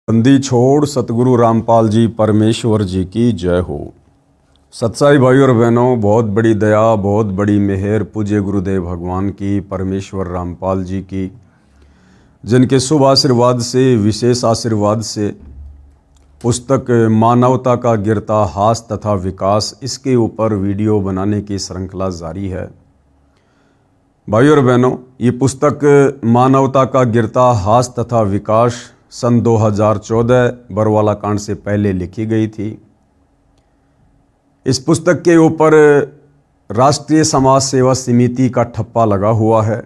बंदी छोड़ सतगुरु रामपाल जी परमेश्वर जी की जय हो। सत्साई भाई और बहनों, बहुत बड़ी दया, बहुत बड़ी मेहर पूज्य गुरुदेव भगवान की, परमेश्वर रामपाल जी की, जिनके शुभ आशीर्वाद से, विशेष आशीर्वाद से पुस्तक मानवता का गिरता हास तथा विकास, इसके ऊपर वीडियो बनाने की श्रृंखला जारी है। भाई और बहनों, ये पुस्तक मानवता का गिरता हास तथा विकास सन 2014 बरवाला कांड से पहले लिखी गई थी। इस पुस्तक के ऊपर राष्ट्रीय समाज सेवा समिति का ठप्पा लगा हुआ है।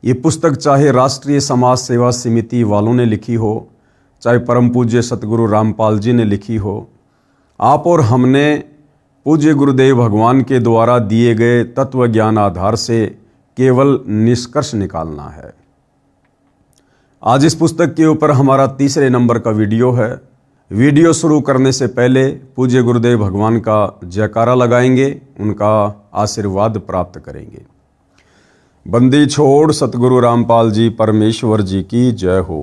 ये पुस्तक चाहे राष्ट्रीय समाज सेवा समिति वालों ने लिखी हो, चाहे परम पूज्य सतगुरु रामपाल जी ने लिखी हो, आप और हमने पूज्य गुरुदेव भगवान के द्वारा दिए गए तत्व ज्ञान आधार से केवल निष्कर्ष निकालना है। आज इस पुस्तक के ऊपर हमारा तीसरे नंबर का वीडियो है। वीडियो शुरू करने से पहले पूज्य गुरुदेव भगवान का जयकारा लगाएंगे, उनका आशीर्वाद प्राप्त करेंगे। बंदी छोड़ सतगुरु रामपाल जी परमेश्वर जी की जय हो।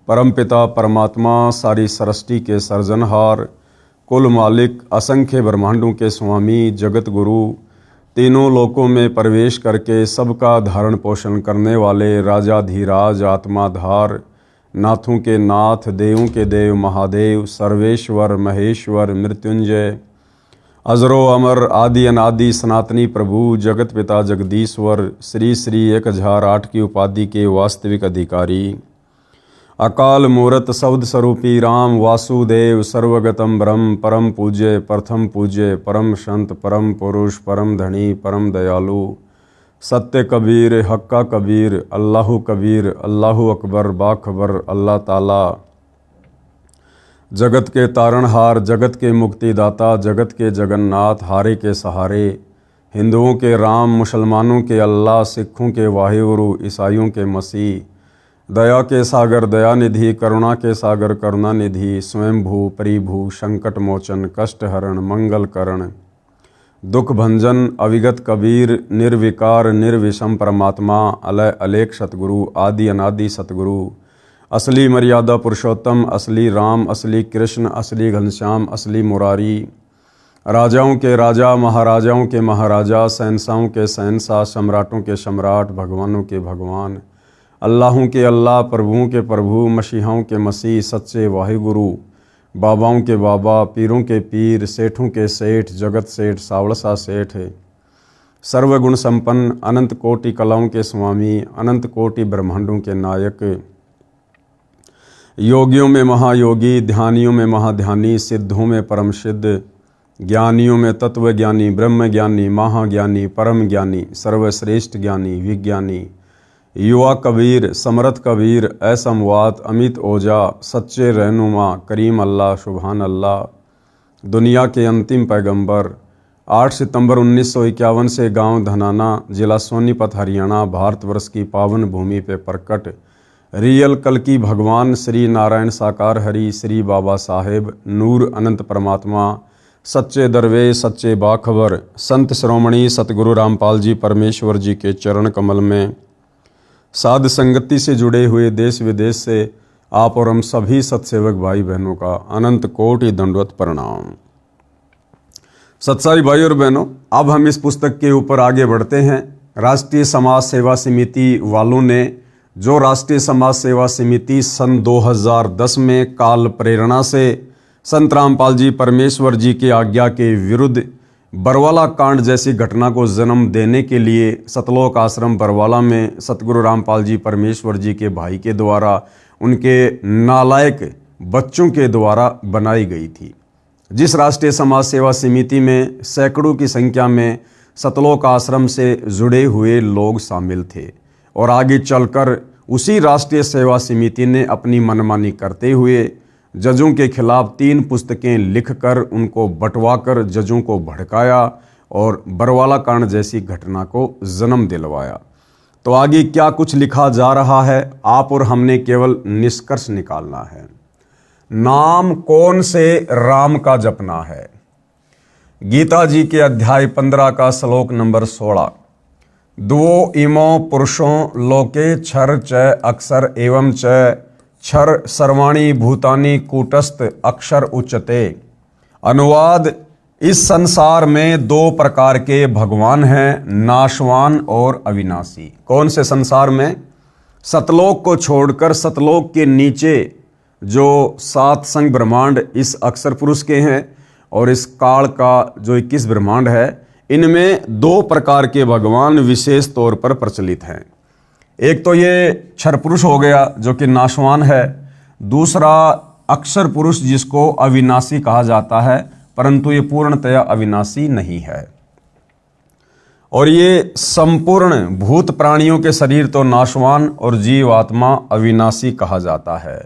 परमपिता परमात्मा, सारी सृष्टि के सर्जनहार, कुल मालिक, असंख्य ब्रह्मांडों के स्वामी, जगत गुरु, तीनों लोकों में प्रवेश करके सबका धारण पोषण करने वाले राजाधीराज, आत्माधार, नाथों के नाथ, देवों के देव महादेव, सर्वेश्वर महेश्वर मृत्युंजय, अजरो अमर, आदि अनादि सनातनी प्रभु, जगत पिता जगदीश्वर, श्री श्री 1008 की उपाधि के वास्तविक अधिकारी, अकाल मूरत शब्द स्वरूपी राम वासुदेव, सर्वगतम ब्रह्म, परम पूज्य, प्रथम पूज्य, परम संत, परम पुरुष, परम धनी, परम दयालु, सत्य कबीर, हक्का कबीर, अल्लाहु कबीर, अल्लाहु अकबर, बाखबर, अल्लाह ताला, जगत के तारणहार, जगत के मुक्तिदाता, जगत के जगन्नाथ, हारे के सहारे, हिंदुओं के राम, मुसलमानों के अल्लाह, सिखों के वाहिगुरु, ईसाइयों के मसीह, दया के सागर दयानिधि, करुणा के सागर करुणानिधि, स्वयंभू परिभू, संकट मोचन, कष्ट हरण, मंगल करण, दुख भंजन, अविगत कबीर, निर्विकार निर्विषम परमात्मा, अलय अलेख सतगुरु, आदि अनादि सतगुरु, असली मर्यादा पुरुषोत्तम, असली राम, असली कृष्ण, असली घनश्याम, असली मुरारी, राजाओं के राजा, महाराजाओं के महाराजा, शहंशाहों के शहंशाह, सम्राटों के सम्राट, भगवानों के भगवान, अल्लाहों के अल्लाह, प्रभुओं के प्रभु, मसीहाओं के मसीह, सच्चे वाहिगुरु, बाबाओं के बाबा, पीरों के पीर, सेठों के सेठ, जगत सेठ, सावड़सा सेठ, सर्वगुण संपन्न, अनंत कोटि कलाओं के स्वामी, अनंत कोटि ब्रह्मांडों के नायक, योगियों में महायोगी, ध्यानियों में महाध्यानी, सिद्धों में परम सिद्ध, ज्ञानियों में तत्व ज्ञानी, ब्रह्म ज्ञानी, महाज्ञानी, परम ज्ञानी, सर्वश्रेष्ठ ज्ञानी, विज्ञानी, युवा कबीर, समरथ कबीर, असमवात, अमित ओजा, सच्चे रहनुमा, करीम अल्लाह, सुभान अल्लाह, दुनिया के अंतिम पैगंबर, 8 सितंबर 1951 से गांव धनाना, जिला सोनीपत, हरियाणा, भारतवर्ष की पावन भूमि पे प्रकट रियल कल की भगवान श्री नारायण साकार हरि, श्री बाबा साहेब, नूर अनंत परमात्मा, सच्चे दरवेश, सच्चे बाखबर, संत श्रोमणी सतगुरु रामपाल जी परमेश्वर जी के चरण कमल में साध संगति से जुड़े हुए देश विदेश से आप और हम सभी सत्सेवक भाई बहनों का अनंत कोटि दंडवत प्रणाम। सत्साई भाई और बहनों, अब हम इस पुस्तक के ऊपर आगे बढ़ते हैं। राष्ट्रीय समाज सेवा समिति वालों ने, जो राष्ट्रीय समाज सेवा समिति सन 2010 में काल प्रेरणा से संत रामपाल जी परमेश्वर जी की आज्ञा के विरुद्ध बरवाला कांड जैसी घटना को जन्म देने के लिए सतलोक आश्रम बरवाला में सतगुरु रामपाल जी परमेश्वर जी के भाई के द्वारा, उनके नालायक बच्चों के द्वारा बनाई गई थी। जिस राष्ट्रीय समाज सेवा समिति में सैकड़ों की संख्या में सतलोक आश्रम से जुड़े हुए लोग शामिल थे, और आगे चलकर उसी राष्ट्रीय सेवा समिति ने अपनी मनमानी करते हुए जजों के खिलाफ 3 पुस्तकें लिखकर उनको बंटवाकर जजों को भड़काया और बरवाला कांड जैसी घटना को जन्म दिलवाया। तो आगे क्या कुछ लिखा जा रहा है, आप और हमने केवल निष्कर्ष निकालना है। नाम कौन से राम का जपना है। गीता जी के अध्याय 15 का श्लोक नंबर 16, द्वो इमो पुरुषों लोके क्षर च अक्षर एवं च क्षर सर्वाणी भूतानि कूटस्थ अक्षर उच्चते। अनुवाद, इस संसार में दो प्रकार के भगवान हैं, नाशवान और अविनाशी। कौन से संसार में? सतलोक को छोड़कर सतलोक के नीचे जो 7 संग ब्रह्मांड इस अक्षर पुरुष के हैं और इस काल का जो 21 ब्रह्मांड है, इनमें दो प्रकार के भगवान विशेष तौर पर प्रचलित हैं। एक तो ये क्षर पुरुष हो गया जो कि नाशवान है, दूसरा अक्षर पुरुष जिसको अविनाशी कहा जाता है, परंतु ये पूर्णतया अविनाशी नहीं है। और ये संपूर्ण भूत प्राणियों के शरीर तो नाशवान और जीवात्मा अविनाशी कहा जाता है।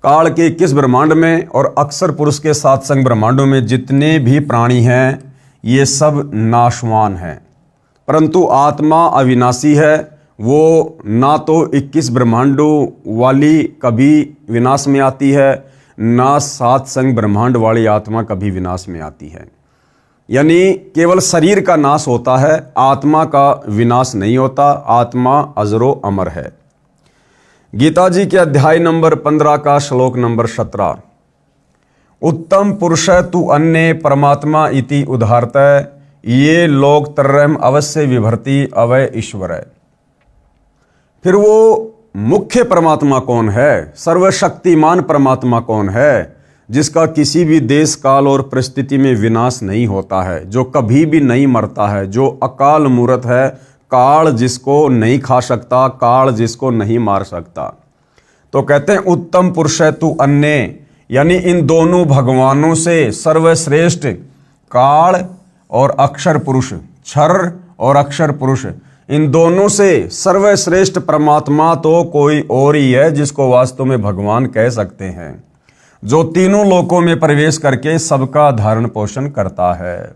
काल के 21 ब्रह्मांड में और अक्षर पुरुष के 7 संग ब्रह्मांडों में जितने भी प्राणी हैं ये सब नाशवान हैं, परंतु आत्मा अविनाशी है। वो ना तो 21 ब्रह्मांडों वाली कभी विनाश में आती है, ना 7 संग ब्रह्मांड वाली आत्मा कभी विनाश में आती है। यानी केवल शरीर का नाश होता है, आत्मा का विनाश नहीं होता। आत्मा अजरो अमर है। गीता जी के अध्याय नंबर 15 का श्लोक नंबर 17, उत्तम पुरुष तु अन्य परमात्मा इति उदाहरत ये लोक तरम अवश्य विभर्ति अवय ईश्वर। फिर वो मुख्य परमात्मा कौन है, सर्वशक्तिमान परमात्मा कौन है, जिसका किसी भी देश काल और परिस्थिति में विनाश नहीं होता है, जो कभी भी नहीं मरता है, जो अकाल मूर्त है, काल जिसको नहीं खा सकता, काल जिसको नहीं मार सकता। तो कहते हैं उत्तम पुरुष है तू अन्य, यानी इन दोनों भगवानों से सर्वश्रेष्ठ काल और अक्षर पुरुष, क्षर और अक्षर पुरुष, इन दोनों से सर्वश्रेष्ठ परमात्मा तो कोई और ही है जिसको वास्तव में भगवान कह सकते हैं, जो तीनों लोकों में प्रवेश करके सबका धारण पोषण करता है।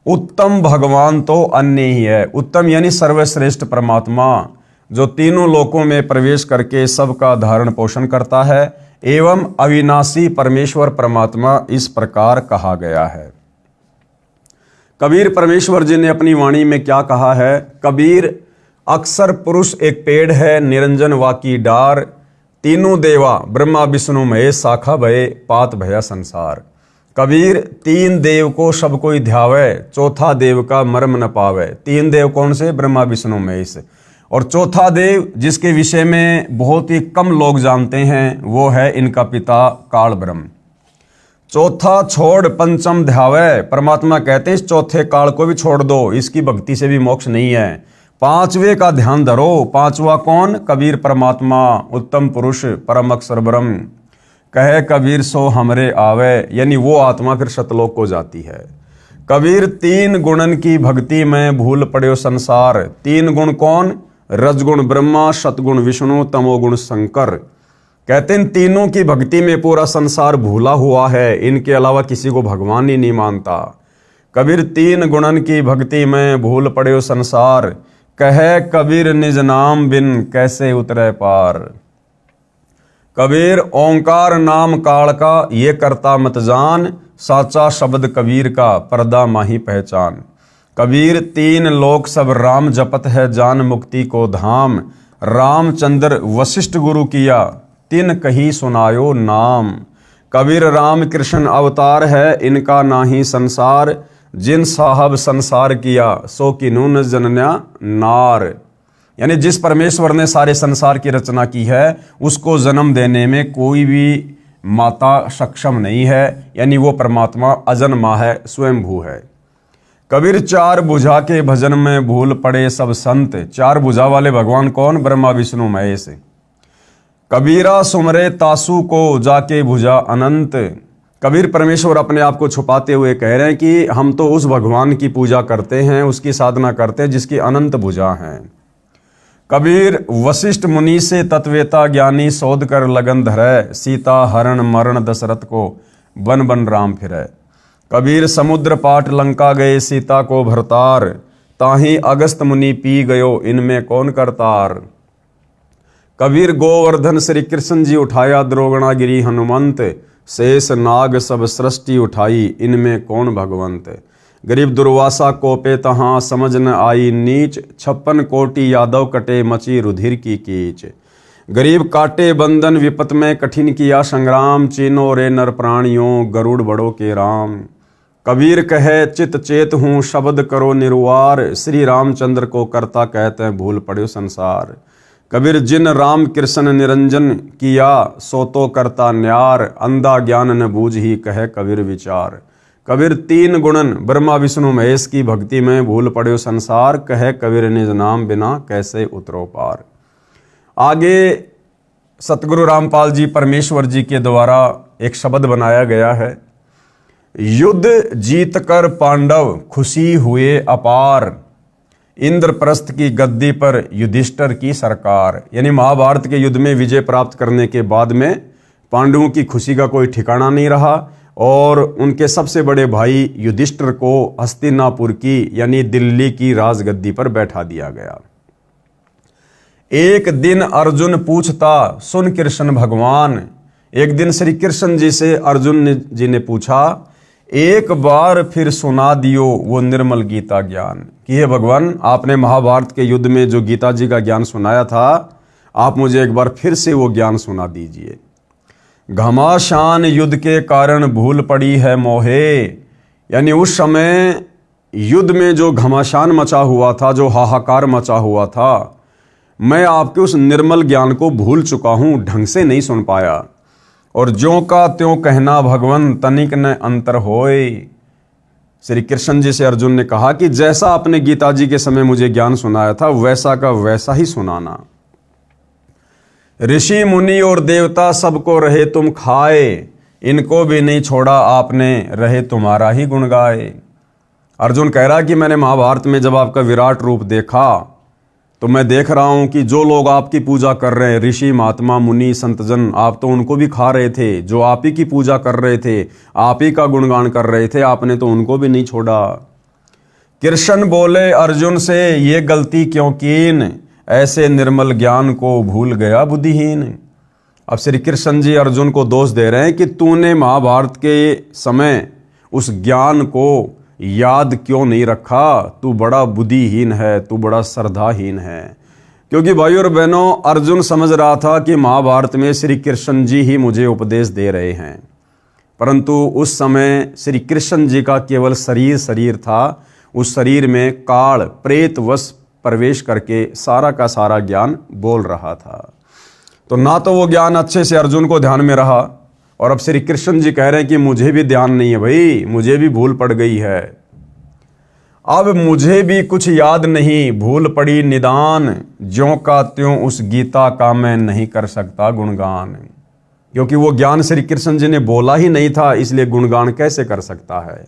उत्तम भगवान तो अन्य ही है। उत्तम यानी सर्वश्रेष्ठ परमात्मा जो तीनों लोकों में प्रवेश करके सबका धारण पोषण करता है, एवं अविनाशी परमेश्वर परमात्मा इस प्रकार कहा गया है। कबीर परमेश्वर जी ने अपनी वाणी में क्या कहा है? कबीर, अक्षर पुरुष एक पेड़ है, निरंजन वाकी डार, तीनों देवा ब्रह्मा विष्णु महेश शाखा भये, पात भया संसार। कबीर, 3 देव को सब कोई ध्यावे, चौथा देव का मर्म न पावे। 3 देव कौन से? ब्रह्मा विष्णु महेश। और चौथा देव जिसके विषय में बहुत ही कम लोग जानते हैं वो है इनका पिता काल ब्रह्म। चौथा छोड़ पंचम ध्यावे, परमात्मा कहते हैं इस चौथे काल को भी छोड़ दो, इसकी भक्ति से भी मोक्ष नहीं है। 5वें का ध्यान धरो। 5वां कौन? कबीर परमात्मा, उत्तम पुरुष, परम अक्षर ब्रह्म। कहे कबीर सो हमरे आवे, यानी वो आत्मा फिर सतलोक को जाती है। कबीर, 3 गुणन की भक्ति में भूल पड़े संसार। 3 गुण कौन? रजगुण ब्रह्मा, सतगुण विष्णु, तमोगुण शंकर। कहते हैं तीनों की भक्ति में पूरा संसार भूला हुआ है, इनके अलावा किसी को भगवान ही नहीं मानता। कबीर, 3 गुणन की भक्ति में भूल पड़े संसार, कहे कबीर निज नाम बिन कैसे उतरे पार। कबीर, ओंकार नाम काल का ये करता मत जान, साचा शब्द कबीर का पर्दा माही पहचान। कबीर, 3 लोक सब राम जपत है, जान मुक्ति को धाम, रामचंद्र वशिष्ठ गुरु किया, तिन कही सुनायो नाम। कबीर, राम कृष्ण अवतार है, इनका नाही संसार, जिन साहब संसार किया, सो किनु न जनन्या नार। यानी जिस परमेश्वर ने सारे संसार की रचना की है उसको जन्म देने में कोई भी माता सक्षम नहीं है, यानी वो परमात्मा अजन्मा है, स्वयंभू है। कबीर, 4 भुजा के भजन में भूल पड़े सब संत। 4 भुजा वाले भगवान कौन? ब्रह्मा विष्णु महेश। कबीरा, सुमरे तासु को जाके भुजा अनंत। कबीर परमेश्वर अपने आप को छुपाते हुए कह रहे हैं कि हम तो उस भगवान की पूजा करते हैं, उसकी साधना करते हैं जिसकी अनंत भुजा हैं। कबीर, वशिष्ठ मुनि से तत्वेता ज्ञानी, शोध कर लगन धरे, सीता हरण मरण दशरथ को बन बन राम फिरे। कबीर, समुद्र पाट लंका गए, सीता को भरतार, ताही अगस्त मुनि पी गयो, इनमें कौन करतार। कबीर, गोवर्धन श्री कृष्ण जी उठाया, द्रोगणागिरी हनुमंत, शेष नाग सब सृष्टि उठाई, इनमें कौन भगवंत। गरीब दुर्वासा कोपे तहाँ, समझ न आई नीच, 56 कोटि यादव कटे, मची रुधिर की कीच। गरीब काटे बंधन विपत में कठिन किया संग्राम, चीनो रे नर प्राणियों गरुड़ बड़ो के राम। कबीर कहे चित चेत हूँ शब्द करो निर्वार, श्री रामचंद्र को करता कहते हैं भूल पड़े संसार। कबीर जिन राम कृष्ण निरंजन किया, सो तो करता न्यार, अंधा ज्ञान न बूझ ही कहे कबीर विचार। कबीर तीन गुणन ब्रह्मा विष्णु महेश की भक्ति में भूल पड़े संसार, कहे कबीर निज नाम बिना कैसे उतरो पार। आगे सतगुरु रामपाल जी परमेश्वर जी के द्वारा एक शब्द बनाया गया है, युद्ध जीत कर पांडव खुशी हुए अपार, इंद्रप्रस्थ की गद्दी पर युधिष्ठिर की सरकार। यानी महाभारत के युद्ध में विजय प्राप्त करने के बाद में पांडवों की खुशी का कोई ठिकाना नहीं रहा और उनके सबसे बड़े भाई युधिष्ठिर को हस्तिनापुर की यानी दिल्ली की राजगद्दी पर बैठा दिया गया। एक दिन अर्जुन पूछता सुन कृष्ण भगवान, एक दिन श्री कृष्ण जी से अर्जुन जी ने पूछा, एक बार फिर सुना दियो वो निर्मल गीता ज्ञान, कि हे भगवान आपने महाभारत के युद्ध में जो गीता जी का ज्ञान सुनाया था, आप मुझे एक बार फिर से वो ज्ञान सुना दीजिए। घमासान युद्ध के कारण भूल पड़ी है मोहे, यानी उस समय युद्ध में जो घमासान मचा हुआ था, जो हाहाकार मचा हुआ था, मैं आपके उस निर्मल ज्ञान को भूल चुका हूँ, ढंग से नहीं सुन पाया। और ज्यों का त्यों कहना भगवन तनिक न अंतर होए। श्री कृष्ण जी से अर्जुन ने कहा कि जैसा आपने गीता जी के समय मुझे ज्ञान सुनाया था वैसा का वैसा ही सुनाना। ऋषि मुनि और देवता सबको रहे तुम खाए, इनको भी नहीं छोड़ा आपने रहे तुम्हारा ही गुण गाए। अर्जुन कह रहा कि मैंने महाभारत में जब आपका विराट रूप देखा तो मैं देख रहा हूं कि जो लोग आपकी पूजा कर रहे हैं, ऋषि महात्मा मुनि संतजन, आप तो उनको भी खा रहे थे। जो आप ही की पूजा कर रहे थे, आप ही का गुणगान कर रहे थे, आपने तो उनको भी नहीं छोड़ा। कृष्ण बोले अर्जुन से ये गलती क्यों कीन, ऐसे निर्मल ज्ञान को भूल गया बुद्धिहीन। अब श्री कृष्ण जी अर्जुन को दोष दे रहे हैं कि तूने महाभारत के समय उस ज्ञान को याद क्यों नहीं रखा, तू बड़ा बुद्धिहीन है, तू बड़ा श्रद्धाहीन है। क्योंकि भाई और बहनों, अर्जुन समझ रहा था कि महाभारत में श्री कृष्ण जी ही मुझे उपदेश दे रहे हैं, परंतु उस समय श्री कृष्ण जी का केवल शरीर था। उस शरीर में काल प्रेत वश प्रवेश करके सारा का सारा ज्ञान बोल रहा था। तो ना तो वो ज्ञान अच्छे से अर्जुन को ध्यान में रहा, और अब श्री कृष्ण जी कह रहे हैं कि मुझे भी ध्यान नहीं है भाई, मुझे भी भूल पड़ गई है, अब मुझे भी कुछ याद नहीं, भूल पड़ी निदान, ज्यों का त्यों उस गीता का मैं नहीं कर सकता गुणगान। क्योंकि वो ज्ञान श्री कृष्ण जी ने बोला ही नहीं था, इसलिए गुणगान कैसे कर सकता है।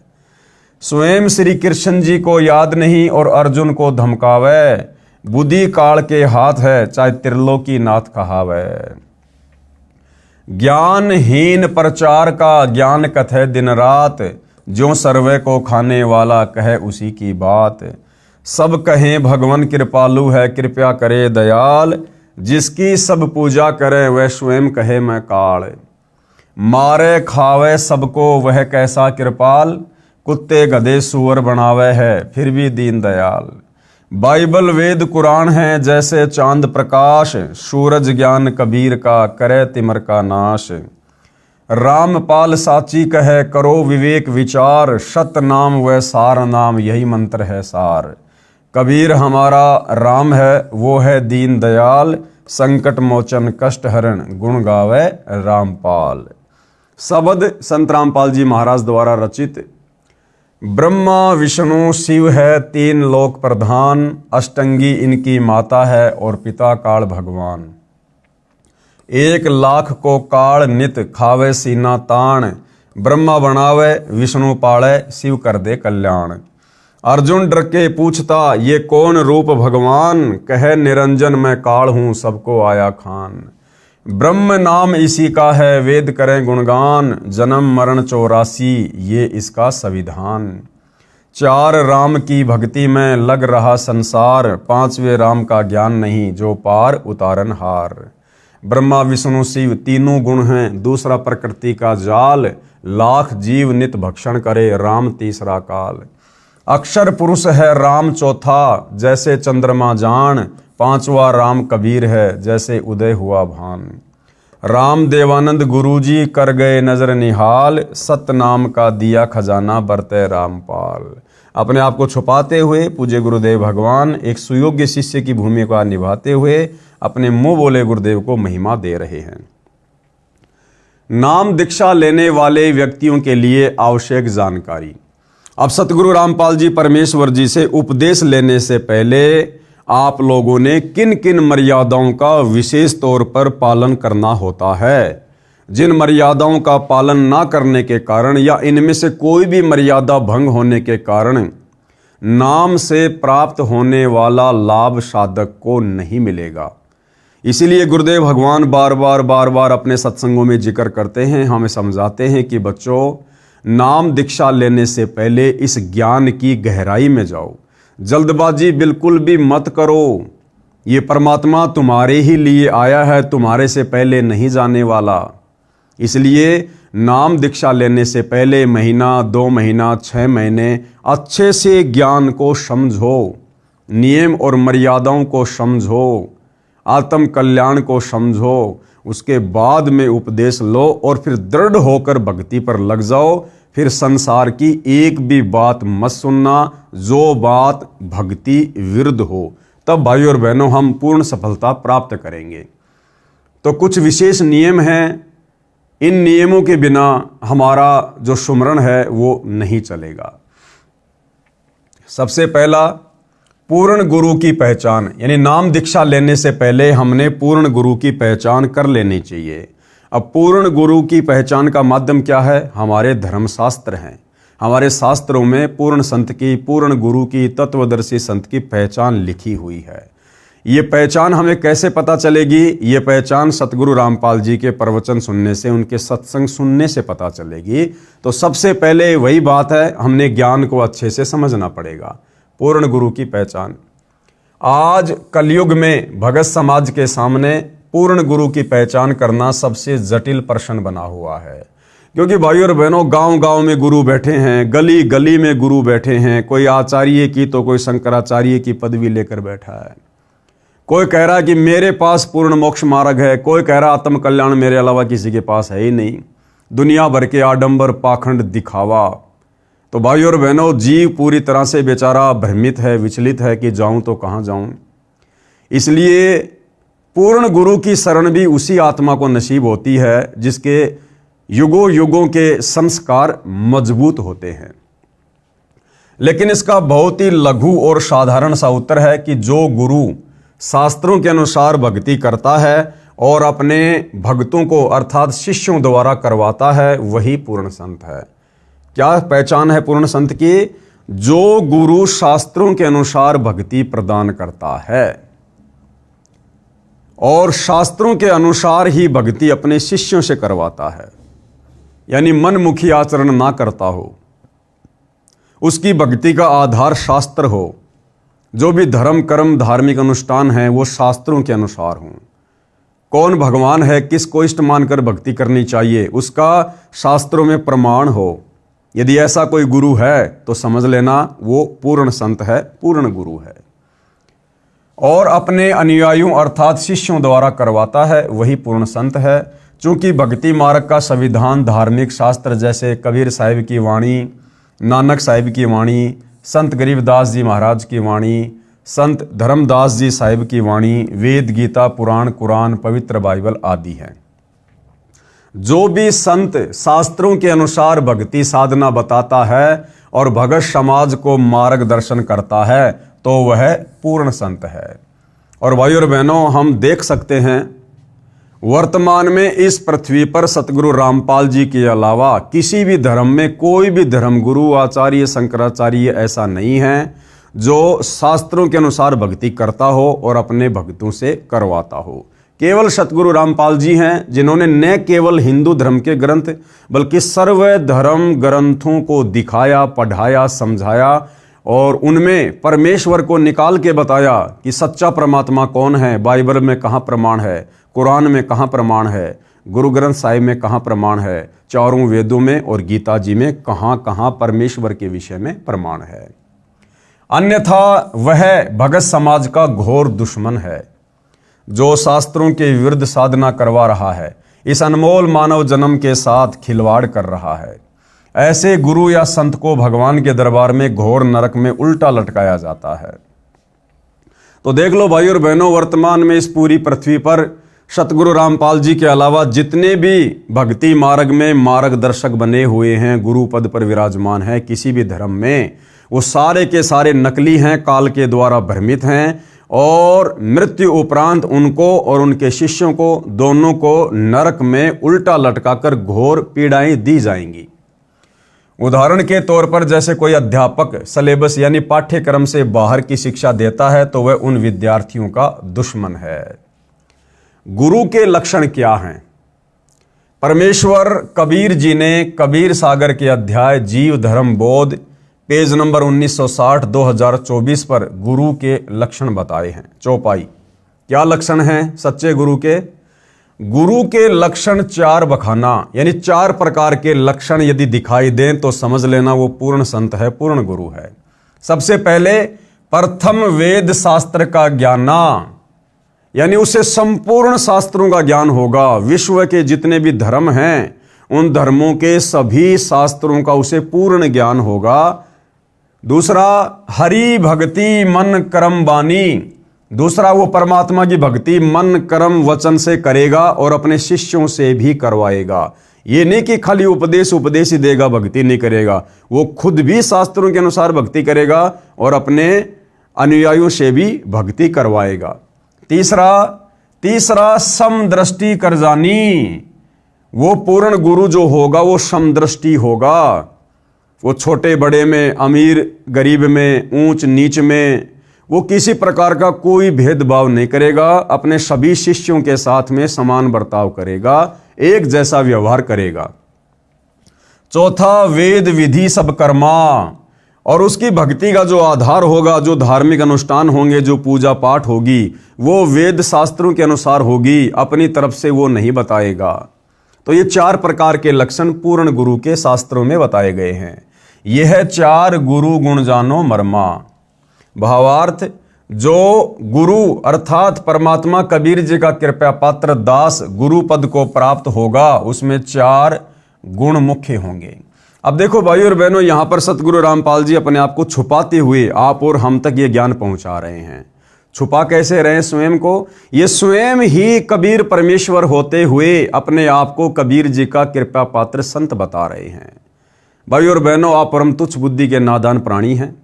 स्वयं श्री कृष्ण जी को याद नहीं और अर्जुन को धमकावे, बुद्धि काल के हाथ है चाहे त्रिलोकी नाथ कहावे। ज्ञानहीन प्रचार का ज्ञान कथे दिन रात, जो सर्वे को खाने वाला कहे उसी की बात। सब कहें भगवान कृपालु है कृपया करे दयाल, जिसकी सब पूजा करे वह स्वयं कहे मैं काल। मारे खावे सबको वह कैसा कृपाल, कुत्ते गधे सुअर बनावे है फिर भी दीन दयाल। बाइबल वेद कुरान है जैसे चांद प्रकाश, सूरज ज्ञान कबीर का करे तिमर का नाश। रामपाल साची कहे करो विवेक विचार, सत नाम व सार नाम यही मंत्र है सार। कबीर हमारा राम है वो है दीन दयाल, संकट मोचन कष्ट हरण गुण गावे रामपाल। शब्द संत रामपाल जी महाराज द्वारा रचित। ब्रह्मा विष्णु शिव है तीन लोक प्रधान, अष्टंगी इनकी माता है और पिता काल भगवान। 1 लाख को काल नित खावे सीना ताण, ब्रह्मा बनावे विष्णु पाले शिव कर दे कल्याण। अर्जुन डर के पूछता ये कौन रूप भगवान, कहे निरंजन मैं काल हूँ सबको आया खान। ब्रह्म नाम इसी का है वेद करें गुणगान, जन्म मरण 84 ये इसका संविधान। 4 राम की भक्ति में लग रहा संसार, 5वें राम का ज्ञान नहीं जो पार उतारन हार। ब्रह्मा विष्णु शिव तीनों गुण हैं, दूसरा प्रकृति का जाल, लाख जीव नित भक्षण करे राम तीसरा काल। अक्षर पुरुष है राम चौथा, जैसे चंद्रमा जान, पांचवा राम कबीर है, जैसे उदय हुआ भान। राम देवानंद गुरुजी कर गए नजर निहाल, सतनाम का दिया खजाना बरते रामपाल। अपने आप को छुपाते हुए पूज्य गुरुदेव भगवान एक सुयोग्य शिष्य की भूमिका निभाते हुए अपने मुंह बोले गुरुदेव को महिमा दे रहे हैं। नाम दीक्षा लेने वाले व्यक्तियों के लिए आवश्यक जानकारी। अब सतगुरु रामपाल जी परमेश्वर जी से उपदेश लेने से पहले आप लोगों ने किन किन मर्यादाओं का विशेष तौर पर पालन करना होता है। जिन मर्यादाओं का पालन ना करने के कारण या इनमें से कोई भी मर्यादा भंग होने के कारण नाम से प्राप्त होने वाला लाभ साधक को नहीं मिलेगा। इसीलिए गुरुदेव भगवान बार बार अपने सत्संगों में जिक्र करते हैं, हमें समझाते हैं कि बच्चों, नाम दीक्षा लेने से पहले इस ज्ञान की गहराई में जाओ। जल्दबाजी बिल्कुल भी मत करो। ये परमात्मा तुम्हारे ही लिए आया है, तुम्हारे से पहले नहीं जाने वाला। इसलिए नाम दीक्षा लेने से पहले महीना, 2 महीना, 6 महीने अच्छे से ज्ञान को समझो, नियम और मर्यादाओं को समझो, आत्म कल्याण को समझो। उसके बाद में उपदेश लो और फिर दृढ़ होकर भक्ति पर लग जाओ। फिर संसार की एक भी बात मत सुनना जो बात भक्ति विरुद्ध हो। तब भाइयों और बहनों हम पूर्ण सफलता प्राप्त करेंगे। तो कुछ विशेष नियम हैं, इन नियमों के बिना हमारा जो सुमरण है वो नहीं चलेगा। सबसे पहला, पूर्ण गुरु की पहचान, यानी नाम दीक्षा लेने से पहले हमने पूर्ण गुरु की पहचान कर लेनी चाहिए। अब पूर्ण गुरु की पहचान का माध्यम क्या है? हमारे धर्मशास्त्र हैं। हमारे शास्त्रों में पूर्ण संत की, पूर्ण गुरु की, तत्वदर्शी संत की पहचान लिखी हुई है। ये पहचान हमें कैसे पता चलेगी? ये पहचान सतगुरु रामपाल जी के प्रवचन सुनने से, उनके सत्संग सुनने से पता चलेगी। तो सबसे पहले वही बात है, हमने ज्ञान को अच्छे से समझना पड़ेगा। पूर्ण गुरु की पहचान। आज कलयुग में भगत समाज के सामने पूर्ण गुरु की पहचान करना सबसे जटिल प्रश्न बना हुआ है। क्योंकि भाइयों और बहनों, गांव गांव में गुरु बैठे हैं, गली गली में गुरु बैठे हैं। कोई आचार्य की तो कोई शंकराचार्य की पदवी लेकर बैठा है। कोई कह रहा है कि मेरे पास पूर्ण मोक्ष मार्ग है, कोई कह रहा आत्म कल्याण मेरे अलावा किसी के पास है ही नहीं। दुनिया भर के आडंबर, पाखंड, दिखावा। तो भाइयों और बहनों, जीव पूरी तरह से बेचारा भ्रमित है, विचलित है कि जाऊं तो कहां जाऊं। इसलिए पूर्ण गुरु की शरण भी उसी आत्मा को नसीब होती है जिसके युगों युगों के संस्कार मजबूत होते हैं। लेकिन इसका बहुत ही लघु और साधारण सा उत्तर है कि जो गुरु शास्त्रों के अनुसार भक्ति करता है और अपने भक्तों को अर्थात शिष्यों द्वारा करवाता है, वही पूर्ण संत है। क्या पहचान है पूर्ण संत की? जो गुरु शास्त्रों के अनुसार भक्ति प्रदान करता है और शास्त्रों के अनुसार ही भक्ति अपने शिष्यों से करवाता है, यानी मनमुखी आचरण ना करता हो, उसकी भक्ति का आधार शास्त्र हो। जो भी धर्म, कर्म, धार्मिक अनुष्ठान है वो शास्त्रों के अनुसार हों। कौन भगवान है, किसको इष्ट मानकर भक्ति करनी चाहिए, उसका शास्त्रों में प्रमाण हो। यदि ऐसा कोई गुरु है तो समझ लेना वो पूर्ण संत है, पूर्ण गुरु है। और अपने अनुयायियों अर्थात शिष्यों द्वारा करवाता है, वही पूर्ण संत है। चूंकि भक्ति मार्ग का संविधान धार्मिक शास्त्र जैसे कबीर साहिब की वाणी, नानक साहिब की वाणी, संत गरीबदास जी महाराज की वाणी, संत धर्मदास जी साहिब की वाणी, वेद, गीता, पुराण, कुरान, पवित्र बाइबल आदि हैं। जो भी संत शास्त्रों के अनुसार भक्ति साधना बताता है और भगत समाज को मार्गदर्शन करता है तो वह पूर्ण संत है। और भाइयों और बहनों, हम देख सकते हैं वर्तमान में इस पृथ्वी पर सतगुरु रामपाल जी के अलावा किसी भी धर्म में कोई भी धर्मगुरु, आचार्य, शंकराचार्य ऐसा नहीं है जो शास्त्रों के अनुसार भक्ति करता हो और अपने भक्तों से करवाता हो। केवल सतगुरु रामपाल जी हैं जिन्होंने न केवल हिंदू धर्म के ग्रंथ बल्कि सर्व धर्म ग्रंथों को दिखाया, पढ़ाया, समझाया और उनमें परमेश्वर को निकाल के बताया कि सच्चा परमात्मा कौन है, बाइबल में कहाँ प्रमाण है, कुरान में कहाँ प्रमाण है, गुरु ग्रंथ साहिब में कहाँ प्रमाण है, चारों वेदों में और गीता जी में कहाँ कहाँ परमेश्वर के विषय में प्रमाण है। अन्यथा वह भगत समाज का घोर दुश्मन है, जो शास्त्रों के विरुद्ध साधना करवा रहा है, इस अनमोल मानव जन्म के साथ खिलवाड़ कर रहा है। ऐसे गुरु या संत को भगवान के दरबार में घोर नरक में उल्टा लटकाया जाता है। तो देख लो भाई और बहनों, वर्तमान में इस पूरी पृथ्वी पर सतगुरु रामपाल जी के अलावा जितने भी भक्ति मार्ग में मार्गदर्शक बने हुए हैं, गुरु पद पर विराजमान हैं किसी भी धर्म में, वो सारे के सारे नकली हैं, काल के द्वारा भ्रमित हैं, और मृत्यु उपरांत उनको और उनके शिष्यों को दोनों को नरक में उल्टा लटकाकर घोर पीड़ाएं दी जाएंगी। उदाहरण के तौर पर जैसे कोई अध्यापक सिलेबस यानी पाठ्यक्रम से बाहर की शिक्षा देता है तो वह उन विद्यार्थियों का दुश्मन है। गुरु के लक्षण क्या हैं? परमेश्वर कबीर जी ने कबीर सागर के अध्याय जीव धर्म बोध पेज नंबर 1960 2024 पर गुरु के लक्षण बताए हैं। चौपाई क्या लक्षण हैं सच्चे गुरु के? गुरु के लक्षण 4 बखाना, यानी 4 प्रकार के लक्षण यदि दिखाई दें तो समझ लेना वो पूर्ण संत है, पूर्ण गुरु है। सबसे पहले प्रथम वेद शास्त्र का ज्ञाना, यानी उसे संपूर्ण शास्त्रों का ज्ञान होगा। विश्व के जितने भी धर्म हैं उन धर्मों के सभी शास्त्रों का उसे पूर्ण ज्ञान होगा। दूसरा हरि भक्ति मन कर्म बानी, दूसरा वो परमात्मा की भक्ति मन कर्म वचन से करेगा और अपने शिष्यों से भी करवाएगा। ये नहीं कि खाली उपदेश ही देगा, भक्ति नहीं करेगा, वो खुद भी शास्त्रों के अनुसार भक्ति करेगा और अपने अनुयायियों से भी भक्ति करवाएगा। तीसरा समदृष्टि कर जानी, वो पूर्ण गुरु जो होगा वो समदृष्टि होगा। वो छोटे बड़े में, अमीर गरीब में, ऊंच नीच में वो किसी प्रकार का कोई भेदभाव नहीं करेगा, अपने सभी शिष्यों के साथ में समान बर्ताव करेगा, एक जैसा व्यवहार करेगा। चौथा वेद विधि सब कर्मा, और उसकी भक्ति का जो आधार होगा, जो धार्मिक अनुष्ठान होंगे, जो पूजा पाठ होगी, वो वेद शास्त्रों के अनुसार होगी, अपनी तरफ से वो नहीं बताएगा। तो ये 4 प्रकार के लक्षण पूर्ण गुरु के शास्त्रों में बताए गए हैं। यह 4 गुरु गुण जानो मर्मा। भावार्थ, जो गुरु अर्थात परमात्मा कबीर जी का कृपा पात्र दास गुरु पद को प्राप्त होगा, उसमें 4 गुण मुख्य होंगे। अब देखो भाई और बहनों, यहां पर सतगुरु रामपाल जी अपने आप को छुपाते हुए आप और हम तक ये ज्ञान पहुंचा रहे हैं। छुपा कैसे रहे स्वयं को? ये स्वयं ही कबीर परमेश्वर होते हुए अपने आप को कबीर जी का कृपा पात्र संत बता रहे हैं। भाई और बहनों, आप परम तुच्छ बुद्धि के नादान प्राणी हैं।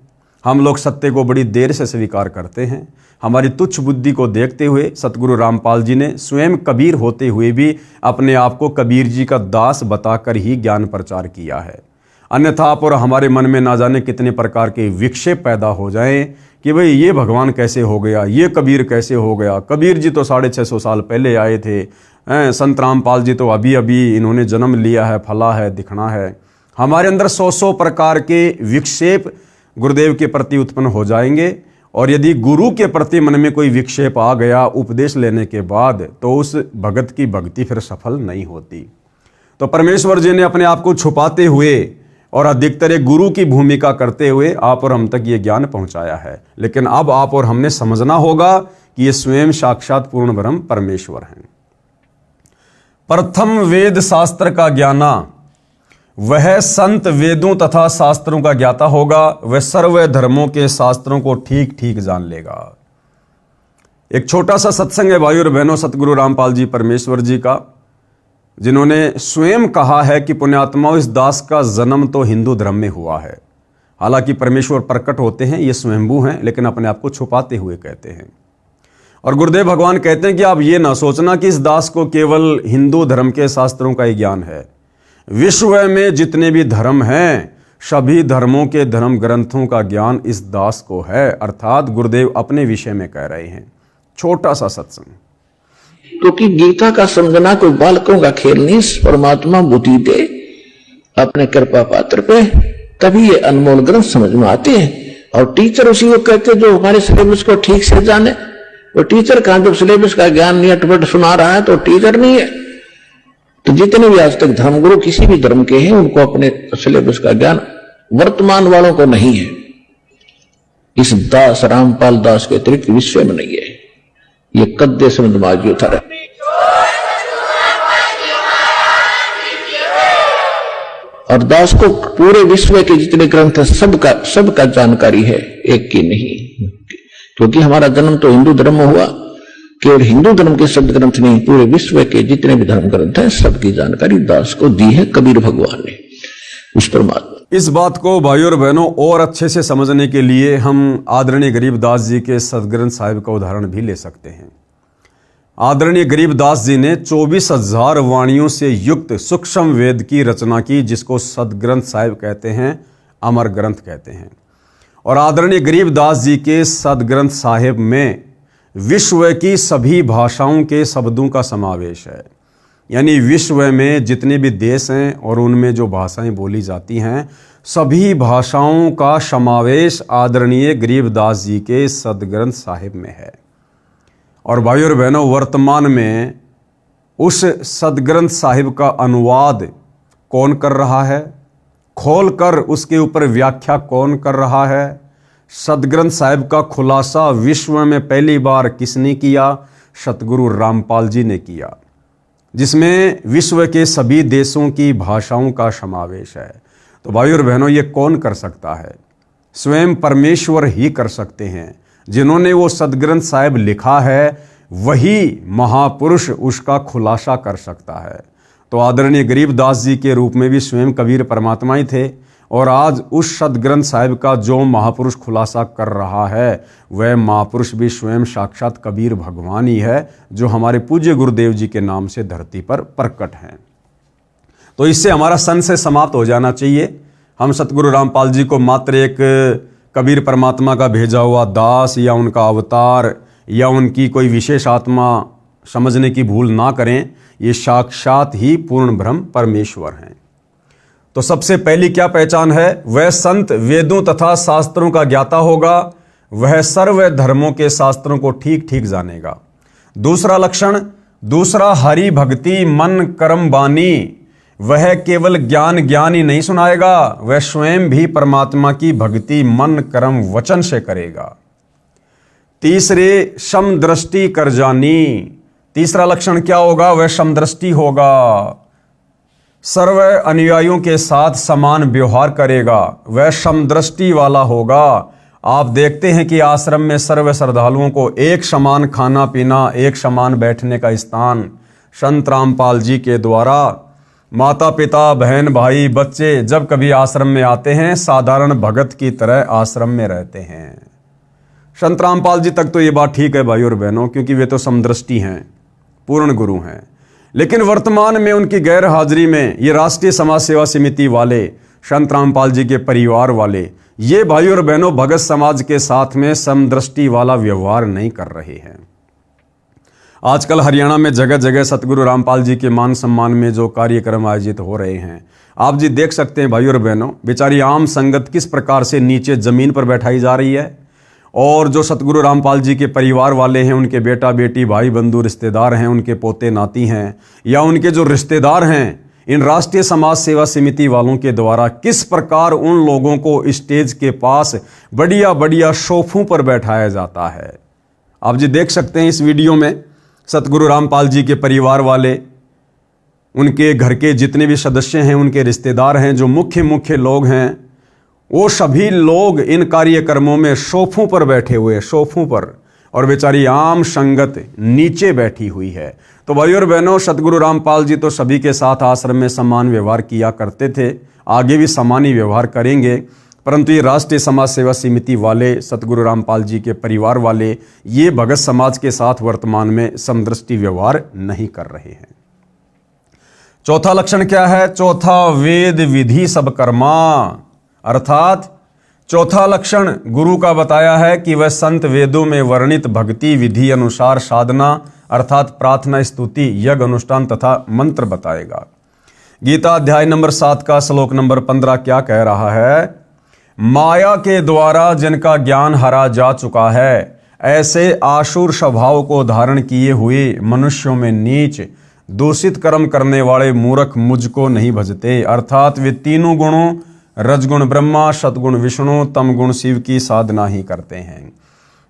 हम लोग सत्य को बड़ी देर से स्वीकार करते हैं। हमारी तुच्छ बुद्धि को देखते हुए सतगुरु रामपाल जी ने स्वयं कबीर होते हुए भी अपने आप को कबीर जी का दास बताकर ही ज्ञान प्रचार किया है। अन्यथा आप और हमारे मन में ना जाने कितने प्रकार के विक्षेप पैदा हो जाएं कि भाई ये भगवान कैसे हो गया, ये कबीर कैसे हो गया, कबीर जी तो 650 साल पहले आए थे, संत रामपाल जी तो अभी अभी इन्होंने जन्म लिया है, फला है, दिखना है। हमारे अंदर 100 प्रकार के विक्षेप गुरुदेव के प्रति उत्पन्न हो जाएंगे, और यदि गुरु के प्रति मन में कोई विक्षेप आ गया उपदेश लेने के बाद, तो उस भगत की भक्ति फिर सफल नहीं होती। तो परमेश्वर जी ने अपने आप को छुपाते हुए और अधिकतर एक गुरु की भूमिका करते हुए आप और हम तक ये ज्ञान पहुंचाया है। लेकिन अब आप और हमने समझना होगा कि ये स्वयं साक्षात पूर्ण ब्रह्म परमेश्वर हैं। प्रथम वेद शास्त्र का ज्ञाना, वह संत वेदों तथा शास्त्रों का ज्ञाता होगा, वह सर्व धर्मों के शास्त्रों को ठीक ठीक जान लेगा। एक छोटा सा सत्संग है भाई और बहनों सतगुरु रामपाल जी परमेश्वर जी का, जिन्होंने स्वयं कहा है कि पुण्यात्माओं, इस दास का जन्म तो हिंदू धर्म में हुआ है। हालांकि परमेश्वर प्रकट होते हैं, ये स्वयंभू हैं, लेकिन अपने आप को छुपाते हुए कहते हैं। और गुरुदेव भगवान कहते हैं कि आप ये ना सोचना कि इस दास को केवल हिंदू धर्म के शास्त्रों का ही ज्ञान है। विश्व में जितने भी धर्म हैं, सभी धर्मों के धर्म ग्रंथों का ज्ञान इस दास को है। अर्थात गुरुदेव अपने विषय में कह रहे हैं। छोटा सा सत्संग, क्योंकि गीता का समझना कोई बालकों का खेल नहीं, परमात्मा बुद्धि दे अपने कृपा पात्र पे, तभी ये अनमोल ग्रंथ समझ में आते हैं। और टीचर उसी को कहते जो हमारे सिलेबस को ठीक से जाने। वो टीचर कहां, जब सिलेबस का ज्ञान नहीं अटपट सुना रहा है तो टीचर नहीं है। तो जितने भी आज तक धर्मगुरु किसी भी धर्म के हैं, उनको अपने सिलेबस का ज्ञान वर्तमान वालों को नहीं है। इस दास रामपाल दास के अतिरिक्त विश्व में नहीं है। ये कद्दे समझ माजियो था। और दास को पूरे विश्व के जितने ग्रंथ है सबका जानकारी है, एक की नहीं। क्योंकि हमारा जन्म तो हिंदू धर्म में हुआ, केवल हिंदू धर्म के शब्द ग्रंथ नहीं, पूरे विश्व के जितने भी धर्म ग्रंथ हैं सबकी जानकारी दास को दी है कबीर भगवान ने, उस परमात्मा। इस बात को भाइयों और बहनों और अच्छे से समझने के लिए हम आदरणीय गरीबदास जी के सदग्रंथ साहिब का उदाहरण भी ले सकते हैं। आदरणीय गरीबदास जी ने 24,000 वाणियों से युक्त सूक्ष्म वेद की रचना की, जिसको सदग्रंथ साहिब कहते हैं, अमर ग्रंथ कहते हैं। और आदरणीय गरीबदास जी के सदग्रंथ साहिब में विश्व की सभी भाषाओं के शब्दों का समावेश है। यानी विश्व में जितने भी देश हैं और उनमें जो भाषाएं बोली जाती हैं, सभी भाषाओं का समावेश आदरणीय गरीबदास जी के सदग्रंथ साहिब में है। और भाइयों और बहनों, वर्तमान में उस सदग्रंथ साहिब का अनुवाद कौन कर रहा है, खोलकर उसके ऊपर व्याख्या कौन कर रहा है, सदग्रंथ साहिब का खुलासा विश्व में पहली बार किसने किया? सतगुरु रामपाल जी ने किया, जिसमें विश्व के सभी देशों की भाषाओं का समावेश है। तो भाइयों और बहनों, ये कौन कर सकता है? स्वयं परमेश्वर ही कर सकते हैं। जिन्होंने वो सदग्रंथ साहिब लिखा है, वही महापुरुष उसका खुलासा कर सकता है। तो आदरणीय गरीबदास जी के रूप में भी स्वयं कबीर परमात्मा ही थे, और आज उस सदग्रंथ साहिब का जो महापुरुष खुलासा कर रहा है, वह महापुरुष भी स्वयं साक्षात कबीर भगवान ही है, जो हमारे पूज्य गुरुदेव जी के नाम से धरती पर प्रकट हैं। तो इससे हमारा संशय समाप्त हो जाना चाहिए। हम सतगुरु रामपाल जी को मात्र एक कबीर परमात्मा का भेजा हुआ दास या उनका अवतार या उनकी कोई विशेष आत्मा समझने की भूल ना करें। ये साक्षात ही पूर्ण ब्रह्म परमेश्वर हैं। तो सबसे पहली क्या पहचान है? वह संत वेदों तथा शास्त्रों का ज्ञाता होगा, वह सर्व धर्मों के शास्त्रों को ठीक ठीक जानेगा। दूसरा लक्षण, दूसरा हरि भक्ति मन कर्म बानी, वह केवल ज्ञान ही नहीं सुनाएगा, वह स्वयं भी परमात्मा की भक्ति मन कर्म वचन से करेगा। तीसरे, समदृष्टि कर जानी, तीसरा लक्षण क्या होगा? वह समदृष्टि होगा, सर्व अनुयायियों के साथ समान व्यवहार करेगा, वह समदृष्टि वाला होगा। आप देखते हैं कि आश्रम में सर्व श्रद्धालुओं को एक समान खाना पीना, एक समान बैठने का स्थान संत रामपाल जी के द्वारा माता पिता बहन भाई बच्चे जब कभी आश्रम में आते हैं, साधारण भगत की तरह आश्रम में रहते हैं। संत रामपाल जी तक तो ये बात ठीक है भाई और बहनों, क्योंकि वे तो समदृष्टि हैं, पूर्ण गुरु हैं। लेकिन वर्तमान में उनकी गैर हाजिरी में ये राष्ट्रीय समाज सेवा समिति वाले, संत रामपाल जी के परिवार वाले, ये भाई और बहनों भगत समाज के साथ में समदृष्टि वाला व्यवहार नहीं कर रहे हैं। आजकल हरियाणा में जगह जगह सतगुरु रामपाल जी के मान सम्मान में जो कार्यक्रम आयोजित हो रहे हैं, आप जी देख सकते हैं भाई और बहनों, बेचारी आम संगत किस प्रकार से नीचे जमीन पर बैठाई जा रही है। और जो सतगुरु रामपाल जी के परिवार वाले हैं, उनके बेटा बेटी भाई बंधु रिश्तेदार हैं, उनके पोते नाती हैं, या उनके जो रिश्तेदार हैं, इन राष्ट्रीय समाज सेवा समिति वालों के द्वारा किस प्रकार उन लोगों को स्टेज के पास बढ़िया बढ़िया सोफों पर बैठाया जाता है। आप जी देख सकते हैं इस वीडियो में सतगुरु रामपाल जी के परिवार वाले, उनके घर के जितने भी सदस्य हैं, उनके रिश्तेदार हैं, जो मुख्य लोग हैं, वो सभी लोग इन कार्यक्रमों में सोफों पर बैठे हुए, सोफों पर, और बेचारी आम संगत नीचे बैठी हुई है। तो भाई और बहनों, सतगुरु रामपाल जी तो सभी के साथ आश्रम में समान व्यवहार किया करते थे, आगे भी समान ही व्यवहार करेंगे। परंतु ये राष्ट्रीय समाज सेवा समिति वाले, सतगुरु रामपाल जी के परिवार वाले, ये भगत समाज के साथ वर्तमान में समदृष्टि व्यवहार नहीं कर रहे हैं। चौथा लक्षण क्या है? चौथा, वेद विधि सब कर्मा, अर्थात चौथा लक्षण गुरु का बताया है कि वह संत वेदों में वर्णित भक्ति विधि अनुसार साधना अर्थात प्रार्थना स्तुति यज्ञ अनुष्ठान तथा मंत्र बताएगा। गीता अध्याय नंबर 7 का श्लोक नंबर 15 क्या कह रहा है? माया के द्वारा जिनका ज्ञान हरा जा चुका है, ऐसे आसुर स्वभाव को धारण किए हुए मनुष्यों में नीच दूषित कर्म करने वाले मूर्ख मुझको नहीं भजते। अर्थात वे तीनों गुणों रजगुण ब्रह्मा, सतगुण विष्णु, तम गुण शिव की साधना ही करते हैं।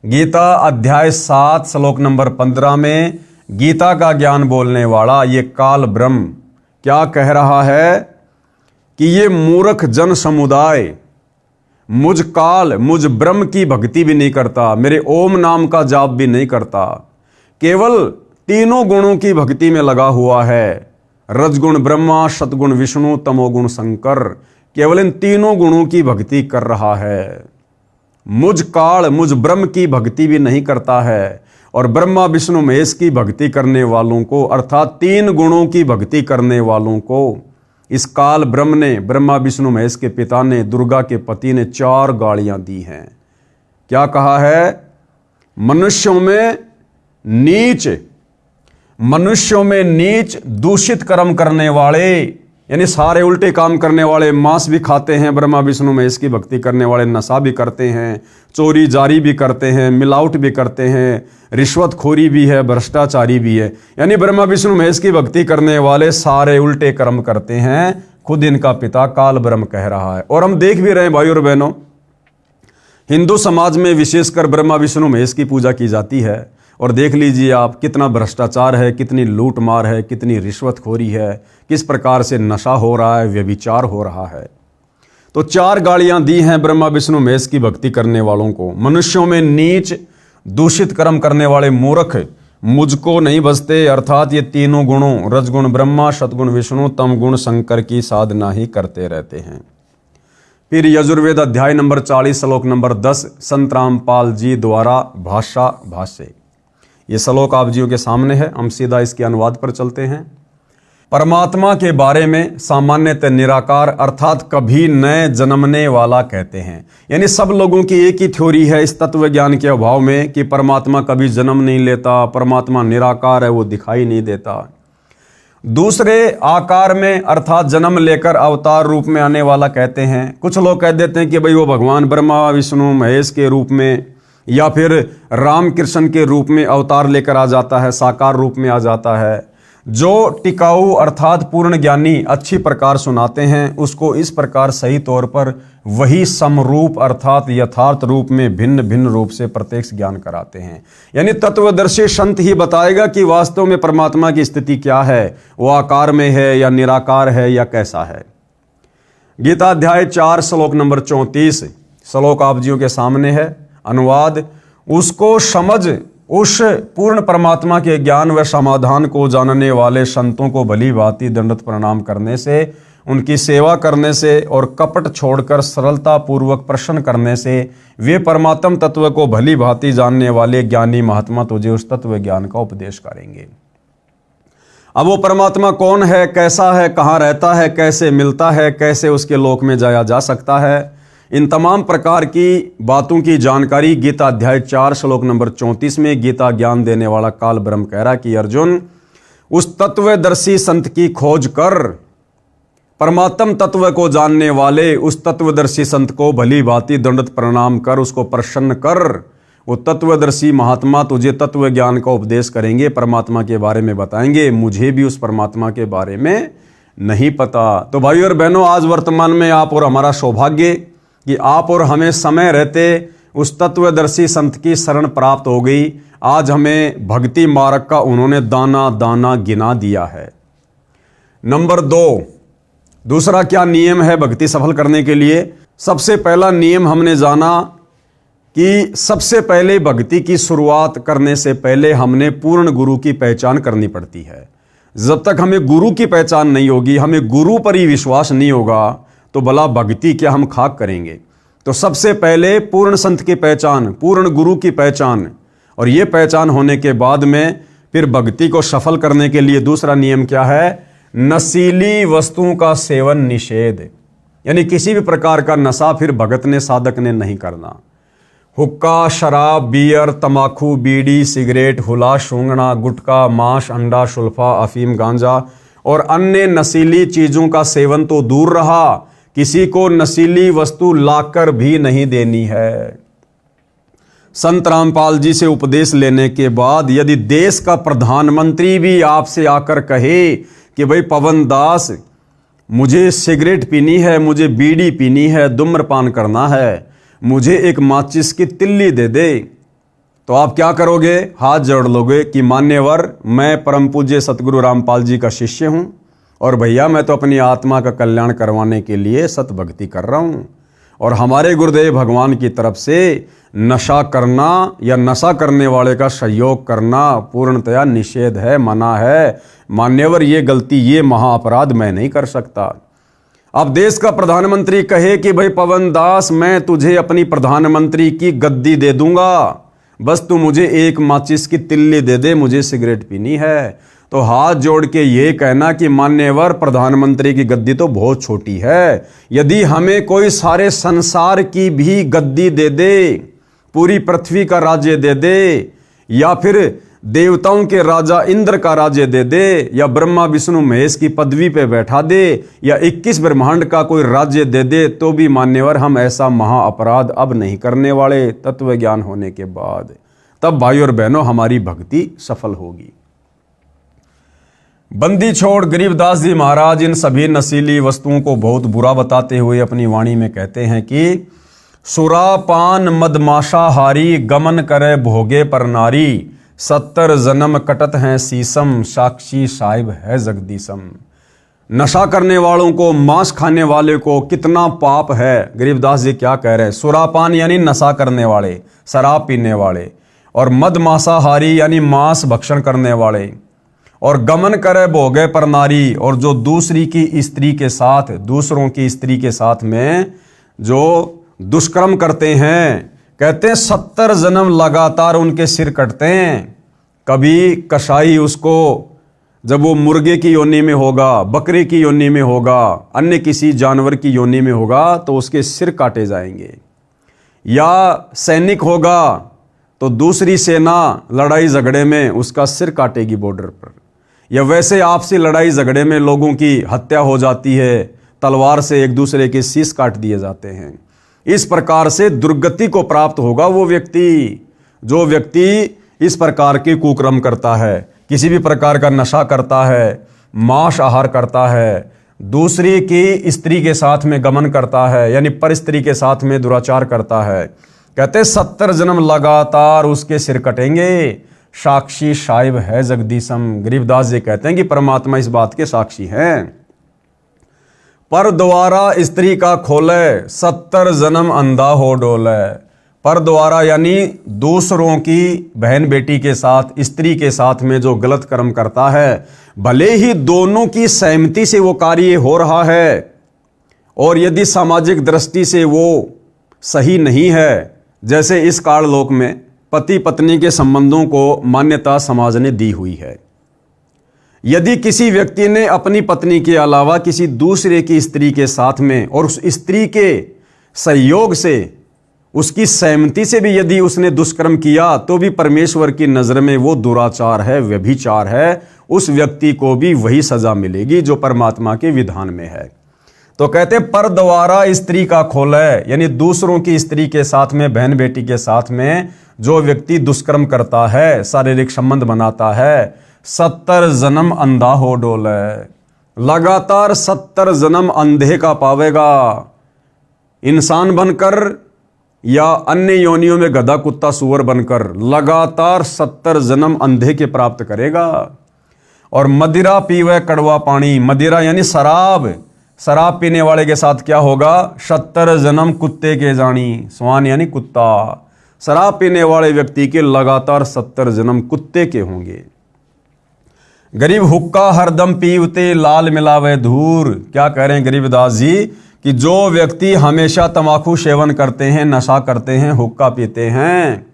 गीता अध्याय 7 श्लोक नंबर 15 में गीता का ज्ञान बोलने वाला ये काल ब्रह्म क्या कह रहा है कि ये मूर्ख जन समुदाय मुझ काल, मुझ ब्रह्म की भक्ति भी नहीं करता, मेरे ओम नाम का जाप भी नहीं करता, केवल तीनों गुणों की भक्ति में लगा हुआ है। रजगुण ब्रह्मा, सतगुण विष्णु, तमोगुण शंकर, केवल इन तीनों गुणों की भक्ति कर रहा है। मुझ काल, मुझ ब्रह्म की भक्ति भी नहीं करता है। और ब्रह्मा विष्णु महेश की भक्ति करने वालों को, अर्थात तीन गुणों की भक्ति करने वालों को इस काल ब्रह्म ने, ब्रह्मा विष्णु महेश के पिता ने, दुर्गा के पति ने 4 गालियां दी हैं। क्या कहा है? मनुष्यों में नीच दूषित कर्म करने वाले, यानी सारे उल्टे काम करने वाले, मांस भी खाते हैं, ब्रह्मा विष्णु महेश की भक्ति करने वाले, नशा भी करते हैं, चोरी जारी भी करते हैं, मिलावट भी करते हैं, रिश्वतखोरी भी है, भ्रष्टाचारी भी है। यानी ब्रह्मा विष्णु महेश की भक्ति करने वाले सारे उल्टे कर्म करते हैं, खुद इनका पिता काल ब्रह्म कह रहा है। और हम देख भी रहे हैं भाई और बहनों, हिंदू समाज में विशेषकर ब्रह्मा विष्णु महेश की पूजा की जाती है। और देख लीजिए आप, कितना भ्रष्टाचार है, कितनी लूट मार है, कितनी रिश्वतखोरी है, किस प्रकार से नशा हो रहा है, व्यभिचार हो रहा है। तो 4 गालियां दी हैं ब्रह्मा विष्णु महेश की भक्ति करने वालों को। मनुष्यों में नीच दूषित कर्म करने वाले मूर्ख मुझको नहीं बसते, अर्थात ये तीनों गुणों रजगुण ब्रह्मा, सतगुण विष्णु, तम गुण शंकर की साधना ही करते रहते हैं। फिर यजुर्वेद अध्याय नंबर 40 श्लोक नंबर 10 संत रामपाल जी द्वारा भाष्य। ये श्लोक आप जियों के सामने है, हम सीधा इसके अनुवाद पर चलते हैं। परमात्मा के बारे में सामान्यतः निराकार अर्थात कभी न जन्मने वाला कहते हैं। यानी सब लोगों की एक ही थ्योरी है इस तत्व ज्ञान के अभाव में कि परमात्मा कभी जन्म नहीं लेता, परमात्मा निराकार है, वो दिखाई नहीं देता। दूसरे आकार में अर्थात जन्म लेकर अवतार रूप में आने वाला कहते हैं। कुछ लोग कह देते हैं कि भाई वो भगवान ब्रह्मा विष्णु महेश के रूप में या फिर राम कृष्ण के रूप में अवतार लेकर आ जाता है, साकार रूप में आ जाता है। जो टिकाऊ अर्थात पूर्ण ज्ञानी अच्छी प्रकार सुनाते हैं उसको इस प्रकार सही तौर पर वही समरूप अर्थात यथार्थ रूप में भिन्न भिन्न रूप से प्रत्यक्ष ज्ञान कराते हैं। यानी तत्वदर्शी संत ही बताएगा कि वास्तव में परमात्मा की स्थिति क्या है, वो आकार में है या निराकार है या कैसा है। गीता अध्याय 4 श्लोक नंबर 34 श्लोक आप जियों के सामने है। अनुवाद: उसको समझ उस पूर्ण परमात्मा के ज्ञान व समाधान को जानने वाले संतों को भली भांति दंडवत प्रणाम करने से, उनकी सेवा करने से और कपट छोड़कर सरलता पूर्वक प्रश्न करने से वे परमात्म तत्व को भली भांति जानने वाले ज्ञानी महात्मा तुझे उस तत्व ज्ञान का उपदेश करेंगे। अब वो परमात्मा कौन है, कैसा है, कहाँ रहता है, कैसे मिलता है, कैसे उसके लोक में जाया जा सकता है, इन तमाम प्रकार की बातों की जानकारी गीता अध्याय 4 श्लोक नंबर 34 में गीता ज्ञान देने वाला काल ब्रह्म कह रहा कि अर्जुन, उस तत्वदर्शी संत की खोज कर, परमात्म तत्व को जानने वाले उस तत्वदर्शी संत को भली भांति दंडवत प्रणाम कर, उसको प्रसन्न कर। वो तत्वदर्शी महात्मा तुझे तत्व ज्ञान का उपदेश करेंगे, परमात्मा के बारे में बताएंगे। मुझे भी उस परमात्मा के बारे में नहीं पता। तो भाई और बहनों, आज वर्तमान में आप और हमारा सौभाग्य कि आप और हमें समय रहते उस तत्वदर्शी संत की शरण प्राप्त हो गई। आज हमें भक्ति मार्ग का उन्होंने दाना दाना गिना दिया है। नंबर 2, दूसरा क्या नियम है भक्ति सफल करने के लिए? सबसे पहला नियम हमने जाना कि सबसे पहले भक्ति की शुरुआत करने से पहले हमने पूर्ण गुरु की पहचान करनी पड़ती है। जब तक हमें गुरु की पहचान नहीं होगी, हमें गुरु पर ही विश्वास नहीं होगा, तो भला भक्ति क्या हम खाक करेंगे। तो सबसे पहले पूर्ण संत की पहचान, पूर्ण गुरु की पहचान, और ये पहचान होने के बाद में फिर भक्ति को सफल करने के लिए दूसरा नियम क्या है? नशीली वस्तुओं का सेवन निषेध। यानी किसी भी प्रकार का नशा फिर भगत ने, साधक ने नहीं करना। हुक्का, शराब, बियर, तमाकू, बीड़ी, सिगरेट, हुला, सूंघना, गुटखा, मांस, अंडा, सुल्फा, अफीम, गांजा और अन्य नशीली चीजों का सेवन तो दूर रहा, किसी को नशीली वस्तु लाकर भी नहीं देनी है। संत रामपाल जी से उपदेश लेने के बाद यदि देश का प्रधानमंत्री भी आपसे आकर कहे कि भाई पवन दास, मुझे सिगरेट पीनी है, मुझे बीड़ी पीनी है, धूम्रपान करना है, मुझे एक माचिस की तिल्ली दे दे, तो आप क्या करोगे? हाथ जोड़ लोगे कि मान्यवर, मैं परम पूज्य सतगुरु रामपाल जी का शिष्य हूं और भैया मैं तो अपनी आत्मा का कल्याण करवाने के लिए सतभक्ति कर रहा हूं, और हमारे गुरुदेव भगवान की तरफ से नशा करना या नशा करने वाले का सहयोग करना पूर्णतया निषेध है, मना है। मान्यवर, ये गलती, ये महाअपराध मैं नहीं कर सकता। अब देश का प्रधानमंत्री कहे कि भाई पवन दास, मैं तुझे अपनी प्रधानमंत्री की गद्दी दे दूंगा, बस तू मुझे एक माचिस की तिल्ली दे दे, मुझे सिगरेट पीनी है, तो हाथ जोड़ के ये कहना कि मान्यवर, प्रधानमंत्री की गद्दी तो बहुत छोटी है, यदि हमें कोई सारे संसार की भी गद्दी दे दे, पूरी पृथ्वी का राज्य दे दे, या फिर देवताओं के राजा इंद्र का राज्य दे दे, या ब्रह्मा विष्णु महेश की पदवी पे बैठा दे, या 21 ब्रह्मांड का कोई राज्य दे दे, तो भी मान्यवर हम ऐसा महाअपराध अब नहीं करने वाले तत्व ज्ञान होने के बाद। तब भाई और बहनों, हमारी भक्ति सफल होगी। बंदी छोड़ गरीबदास जी महाराज इन सभी नशीली वस्तुओं को बहुत बुरा बताते हुए अपनी वाणी में कहते हैं कि सुरापान मदमाशाहारी, गमन करे भोगे पर नारी, 70 जन्म कटत हैं सीसम, साक्षी साहिब है जगदीशम। नशा करने वालों को, मांस खाने वाले को कितना पाप है। गरीबदास जी क्या कह रहे हैं? सुरापान यानी नशा करने वाले, शराब पीने वाले, और मदमांसाहारी यानी मांस भक्षण करने वाले, और गमन करे भोगे पर नारी, और जो दूसरी की स्त्री के साथ, दूसरों की स्त्री के साथ में जो दुष्कर्म करते हैं, कहते हैं 70 जन्म लगातार उनके सिर कटते हैं। कभी कसाई उसको, जब वो मुर्गे की योनि में होगा, बकरे की योनि में होगा, अन्य किसी जानवर की योनि में होगा, तो उसके सिर काटे जाएंगे। या सैनिक होगा तो दूसरी सेना लड़ाई झगड़े में उसका सिर काटेगी बॉर्डर पर, या वैसे आपसी लड़ाई झगड़े में लोगों की हत्या हो जाती है, तलवार से एक दूसरे के शीश काट दिए जाते हैं। इस प्रकार से दुर्गति को प्राप्त होगा वो व्यक्ति, जो व्यक्ति इस प्रकार के कुकर्म करता है, किसी भी प्रकार का नशा करता है, मांस आहार करता है, दूसरी की स्त्री के साथ में गमन करता है, यानी पर स्त्री के साथ में दुराचार करता है। कहते 70 जन्म लगातार उसके सिर कटेंगे, साक्षी साहिब है जगदीशम। गरीबदास जी कहते हैं कि परमात्मा इस बात के साक्षी हैं। पर द्वारा स्त्री का खोले, 70 जन्म अंधा हो डोले। पर द्वारा यानी दूसरों की बहन बेटी के साथ, स्त्री के साथ में जो गलत कर्म करता है, भले ही दोनों की सहमति से वो कार्य हो रहा है, और यदि सामाजिक दृष्टि से वो सही नहीं है, जैसे इस काललोक में पति पत्नी के संबंधों को मान्यता समाज ने दी हुई है, यदि किसी व्यक्ति ने अपनी पत्नी के अलावा किसी दूसरे की स्त्री के साथ में, और उस स्त्री के सहयोग से, उसकी सहमति से भी यदि उसने दुष्कर्म किया, तो भी परमेश्वर की नजर में वो दुराचार है, व्यभिचार है। उस व्यक्ति को भी वही सजा मिलेगी जो परमात्मा के विधान में है। तो कहते पर द्वारा स्त्री का खोले, यानी दूसरों की स्त्री के साथ में, बहन बेटी के साथ में जो व्यक्ति दुष्कर्म करता है, शारीरिक संबंध बनाता है, 70 जन्म अंधा हो डोले। लगातार 70 जन्म अंधे का पावेगा, इंसान बनकर या अन्य योनियों में गधा कुत्ता सूअर बनकर लगातार 70 जन्म अंधे के प्राप्त करेगा। और मदिरा पीवे कड़वा पानी, मदिरा यानी शराब, शराब पीने वाले के साथ क्या होगा? 70 जन्म कुत्ते के जानी, स्वान यानी कुत्ता। शराब पीने वाले व्यक्ति के लगातार 70 जन्म कुत्ते के होंगे। गरीब हुक्का हरदम पीवते, लाल मिलावे धूर। क्या कह रहे हैं गरीबदास जी कि जो व्यक्ति हमेशा तंबाकू सेवन करते हैं, नशा करते हैं, हुक्का पीते हैं,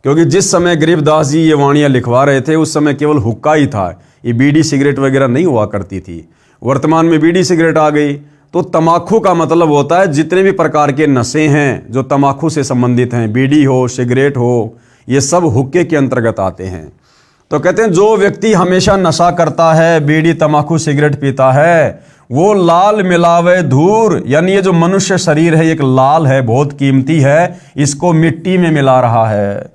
क्योंकि जिस समय गरीबदास जी ये वाणियाँ लिखवा रहे थे उस समय केवल हुक्का ही था, ये बीड़ी सिगरेट वगैरह नहीं हुआ करती थी। वर्तमान में बीड़ी सिगरेट आ गई। तो तंबाकू का मतलब होता है जितने भी प्रकार के नशे हैं जो तंबाकू से संबंधित हैं, बीड़ी हो, सिगरेट हो, ये सब हुक्के के अंतर्गत आते हैं। तो कहते हैं जो व्यक्ति हमेशा नशा करता है, बीड़ी तंबाकू सिगरेट पीता है, वो लाल मिलावे धूर, यानी ये जो मनुष्य शरीर है एक लाल है, बहुत कीमती है, इसको मिट्टी में मिला रहा है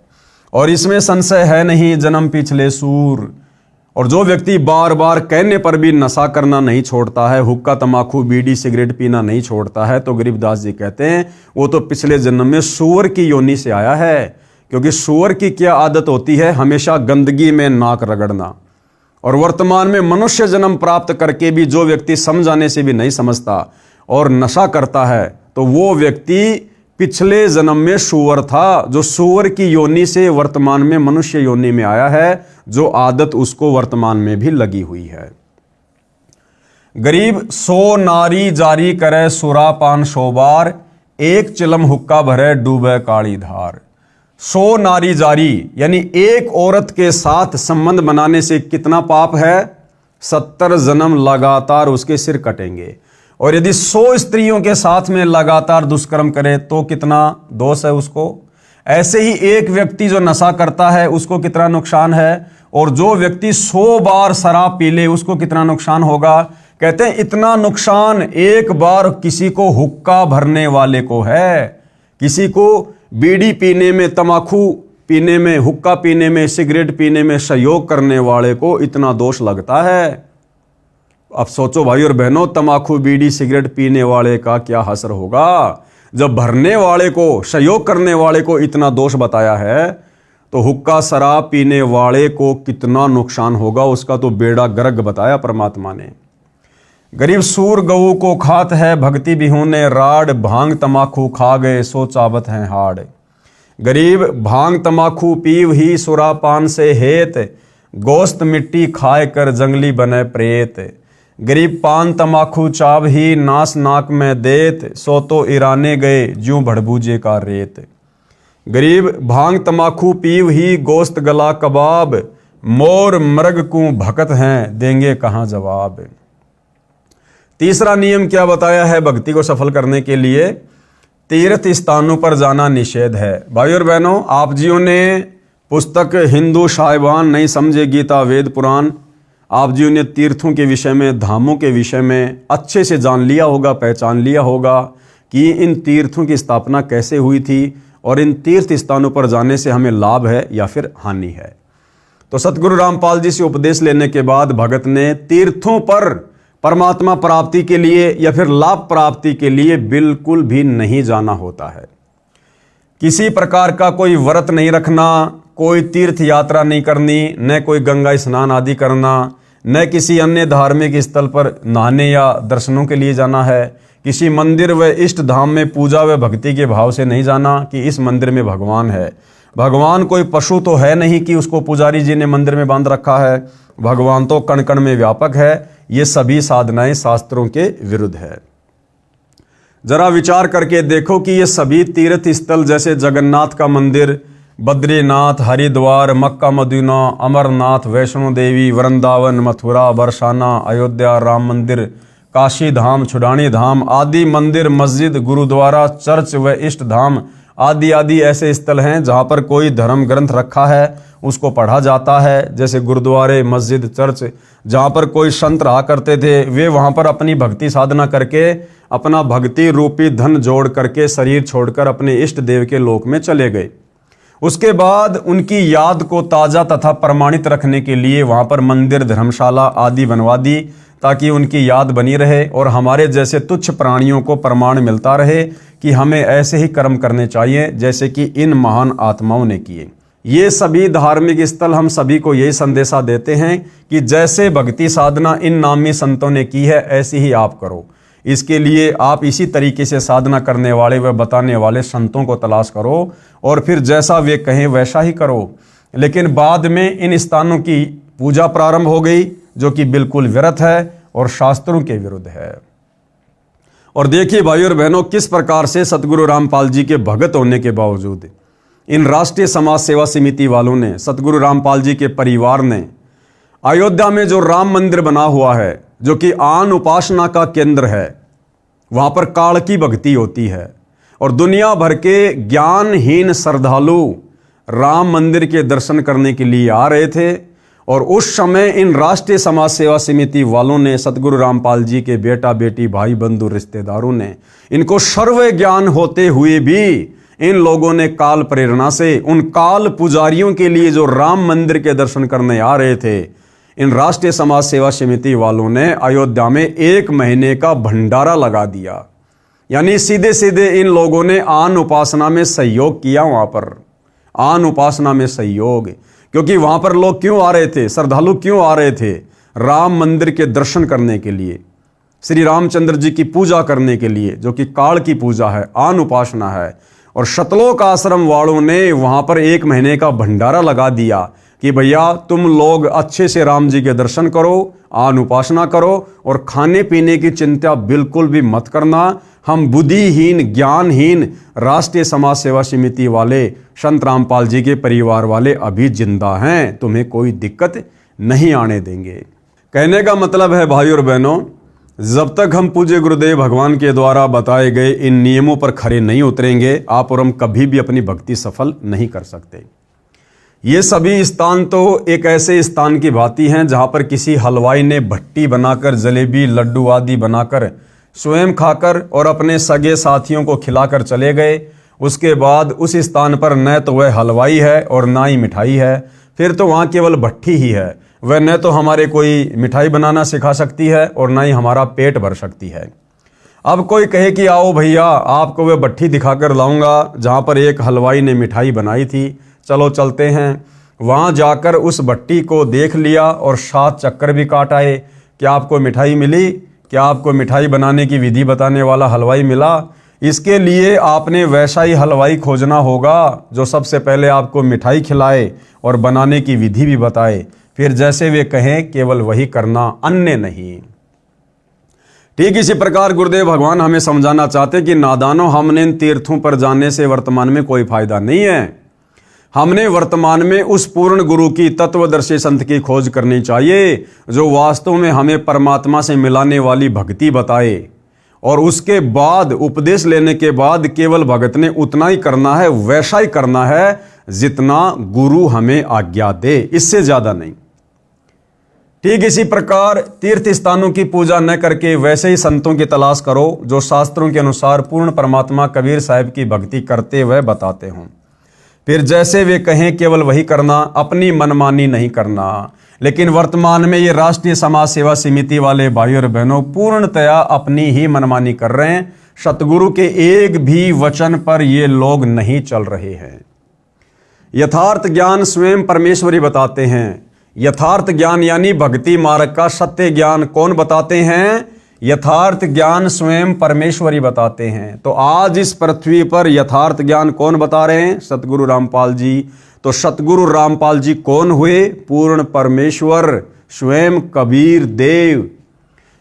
और इसमें संशय है नहीं जन्म पिछले सूर। और जो व्यक्ति बार बार कहने पर भी नशा करना नहीं छोड़ता है, हुक्का तंबाकू बीड़ी सिगरेट पीना नहीं छोड़ता है, तो गरीबदास जी कहते हैं वो तो पिछले जन्म में सूअर की योनि से आया है। क्योंकि सूअर की क्या आदत होती है, हमेशा गंदगी में नाक रगड़ना। और वर्तमान में मनुष्य जन्म प्राप्त करके भी जो व्यक्ति समझाने से भी नहीं समझता और नशा करता है, तो वो व्यक्ति पिछले जन्म में सूअर था, जो सूअर की योनि से वर्तमान में मनुष्य योनि में आया है, जो आदत उसको वर्तमान में भी लगी हुई है। गरीब 100 नारी जारी करे सुरापान शोबार, एक चिलम हुक्का भरे डूबे काली धार। 100 नारी जारी यानी एक औरत के साथ संबंध बनाने से कितना पाप है, 70 जन्म लगातार उसके सिर कटेंगे। और यदि 100 स्त्रियों के साथ में लगातार दुष्कर्म करे तो कितना दोष है उसको। ऐसे ही एक व्यक्ति जो नशा करता है उसको कितना नुकसान है, और जो व्यक्ति 100 बार शराब पी ले उसको कितना नुकसान होगा। कहते हैं इतना नुकसान एक बार किसी को हुक्का भरने वाले को है, किसी को बीड़ी पीने में, तंबाकू पीने में, हुक्का पीने में, सिगरेट पीने में सहयोग करने वाले को इतना दोष लगता है। अब सोचो भाई और बहनों, तंबाकू बीड़ी सिगरेट पीने वाले का क्या हसर होगा। जब भरने वाले को, सहयोग करने वाले को इतना दोष बताया है, तो हुक्का शराब पीने वाले को कितना नुकसान होगा, उसका तो बेड़ा गर्क बताया परमात्मा ने। गरीब सूर गऊ को खात है भक्ति बिहूने राड, भांग तंबाकू खा गए सो चाबत हैं हाड़। गरीब भांग तंबाकू पीव ही सुरापान से हेत, गोश्त मिट्टी खाए कर जंगली बने प्रेत। गरीब पान तंबाकू चाब ही नास नाक में देत, सो तो ईराने गए ज्यों भड़बूजे का रेत। गरीब भांग तंबाकू पीव ही गोश्त गला कबाब, मोर मृग को भकत हैं देंगे कहाँ जवाब। तीसरा नियम क्या बताया है भक्ति को सफल करने के लिए, तीर्थ स्थानों पर जाना निषेध है। भाई और बहनों, आप जियों ने पुस्तक हिंदू साहिबान नहीं समझे गीता वेद पुराण, आप जी ने तीर्थों के विषय में, धामों के विषय में अच्छे से जान लिया होगा, पहचान लिया होगा कि इन तीर्थों की स्थापना कैसे हुई थी और इन तीर्थ स्थानों पर जाने से हमें लाभ है या फिर हानि है। तो सतगुरु रामपाल जी से उपदेश लेने के बाद भगत ने तीर्थों पर परमात्मा प्राप्ति के लिए या फिर लाभ प्राप्ति के लिए बिल्कुल भी नहीं जाना होता है। किसी प्रकार का कोई व्रत नहीं रखना, कोई तीर्थ यात्रा नहीं करनी, न कोई गंगा स्नान आदि करना, न किसी अन्य धार्मिक स्थल पर नहाने या दर्शनों के लिए जाना है। किसी मंदिर व इष्ट धाम में पूजा व भक्ति के भाव से नहीं जाना कि इस मंदिर में भगवान है। भगवान कोई पशु तो है नहीं कि उसको पुजारी जी ने मंदिर में बांध रखा है, भगवान तो कण कण में व्यापक है। ये सभी साधनाएं शास्त्रों के विरुद्ध है। जरा विचार करके देखो कि ये सभी तीर्थ स्थल जैसे जगन्नाथ का मंदिर, बद्रीनाथ, हरिद्वार, मक्का मदीना, अमरनाथ, वैष्णो देवी, वृंदावन, मथुरा, बरसाना, अयोध्या, राम मंदिर, काशी धाम, छुड़ानी धाम आदि मंदिर, मस्जिद, गुरुद्वारा, चर्च व इष्ट धाम आदि आदि ऐसे स्थल हैं जहाँ पर कोई धर्म ग्रंथ रखा है उसको पढ़ा जाता है। जैसे गुरुद्वारे, मस्जिद, चर्च, जहाँ पर कोई संत रहा करते थे, वे वहाँ पर अपनी भक्ति साधना करके अपना भक्ति रूपी धन जोड़ करके शरीर छोड़कर अपने इष्ट देव के लोक में चले गए। उसके बाद उनकी याद को ताज़ा तथा प्रमाणित रखने के लिए वहाँ पर मंदिर, धर्मशाला आदि बनवा दी ताकि उनकी याद बनी रहे और हमारे जैसे तुच्छ प्राणियों को प्रमाण मिलता रहे कि हमें ऐसे ही कर्म करने चाहिए जैसे कि इन महान आत्माओं ने किए। ये सभी धार्मिक स्थल हम सभी को यही संदेशा देते हैं कि जैसे भक्ति साधना इन नामी संतों ने की है ऐसी ही आप करो। इसके लिए आप इसी तरीके से साधना करने वाले व बताने वाले संतों को तलाश करो और फिर जैसा वे कहें वैसा ही करो। लेकिन बाद में इन स्थानों की पूजा प्रारंभ हो गई जो कि बिल्कुल व्यर्थ है और शास्त्रों के विरुद्ध है। और देखिए भाई और बहनों, किस प्रकार से सतगुरु रामपाल जी के भगत होने के बावजूद इन राष्ट्रीय समाज सेवा समिति वालों ने, सतगुरु रामपाल जी के परिवार ने अयोध्या में जो राम मंदिर बना हुआ है जो कि आन उपासना का केंद्र है, वहां पर काल की भक्ति होती है और दुनिया भर के ज्ञानहीन श्रद्धालु राम मंदिर के दर्शन करने के लिए आ रहे थे। और उस समय इन राष्ट्रीय समाज सेवा समिति वालों ने, सतगुरु रामपाल जी के बेटा बेटी, भाई बंधु, रिश्तेदारों ने, इनको सर्व ज्ञान होते हुए भी इन लोगों ने काल प्रेरणा से उन काल पुजारियों के लिए जो राम मंदिर के दर्शन करने आ रहे थे, इन राष्ट्रीय समाज सेवा समिति वालों ने अयोध्या में 1 महीने का भंडारा लगा दिया। यानी सीधे सीधे इन लोगों ने आन उपासना में सहयोग किया। वहां पर आन उपासना में सहयोग, क्योंकि वहां पर लोग क्यों आ रहे थे, श्रद्धालु क्यों आ रहे थे? राम मंदिर के दर्शन करने के लिए, श्री रामचंद्र जी की पूजा करने के लिए, जो कि काल की पूजा है, आन उपासना है। और शतलोक आश्रम वालों ने वहां पर 1 महीने का भंडारा लगा दिया कि भैया तुम लोग अच्छे से राम जी के दर्शन करो, आन उपासना करो और खाने पीने की चिंता बिल्कुल भी मत करना। हम बुद्धिहीन, ज्ञानहीन राष्ट्रीय समाज सेवा समिति वाले, संत रामपाल जी के परिवार वाले अभी जिंदा हैं, तुम्हें कोई दिक्कत नहीं आने देंगे। कहने का मतलब है भाई और बहनों, जब तक हम पूज्य गुरुदेव भगवान के द्वारा बताए गए इन नियमों पर खरे नहीं उतरेंगे, आप और हम कभी भी अपनी भक्ति सफल नहीं कर सकते। ये सभी स्थान तो एक ऐसे स्थान की भांति हैं जहां पर किसी हलवाई ने भट्टी बनाकर जलेबी, लड्डू आदि बनाकर स्वयं खाकर और अपने सगे साथियों को खिलाकर चले गए। उसके बाद उस स्थान पर न तो वह हलवाई है और ना ही मिठाई है, फिर तो वहाँ केवल भट्टी ही है। वह न तो हमारे कोई मिठाई बनाना सिखा सकती है और ना ही हमारा पेट भर सकती है। अब कोई कहे कि आओ भैया, आपको वह भट्टी दिखाकर लाऊंगा जहाँ पर एक हलवाई ने मिठाई बनाई थी, चलो चलते हैं। वहाँ जाकर उस भट्टी को देख लिया और 7 चक्कर भी काट आए। क्या आपको मिठाई मिली? क्या आपको मिठाई बनाने की विधि बताने वाला हलवाई मिला? इसके लिए आपने वैसा ही हलवाई खोजना होगा जो सबसे पहले आपको मिठाई खिलाए और बनाने की विधि भी बताए, फिर जैसे वे कहें केवल वही करना, अन्य नहीं। ठीक इसी प्रकार गुरुदेव भगवान हमें समझाना चाहते कि नादानों, हमने इन तीर्थों पर जाने से वर्तमान में कोई फायदा नहीं है। हमने वर्तमान में उस पूर्ण गुरु की, तत्वदर्शी संत की खोज करनी चाहिए जो वास्तव में हमें परमात्मा से मिलाने वाली भक्ति बताए। और उसके बाद उपदेश लेने के बाद केवल भगत ने उतना ही करना है, वैसा ही करना है जितना गुरु हमें आज्ञा दे, इससे ज्यादा नहीं। ठीक इसी प्रकार तीर्थ स्थानों की पूजा न करके वैसे ही संतों की तलाश करो जो शास्त्रों के अनुसार पूर्ण परमात्मा कबीर साहिब की भक्ति करते हुए बताते हों। फिर जैसे वे कहें केवल वही करना, अपनी मनमानी नहीं करना। लेकिन वर्तमान में ये राष्ट्रीय समाज सेवा समिति वाले भाई और बहनों पूर्णतया अपनी ही मनमानी कर रहे हैं। सतगुरु के एक भी वचन पर ये लोग नहीं चल रहे हैं। यथार्थ ज्ञान स्वयं परमेश्वरी बताते हैं। यथार्थ ज्ञान यानी भक्ति मार्ग का सत्य ज्ञान कौन बताते हैं? यथार्थ ज्ञान स्वयं परमेश्वरी बताते हैं। तो आज इस पृथ्वी पर यथार्थ ज्ञान कौन बता रहे हैं? सतगुरु रामपाल जी। तो सतगुरु रामपाल जी कौन हुए? पूर्ण परमेश्वर, स्वयं कबीर देव।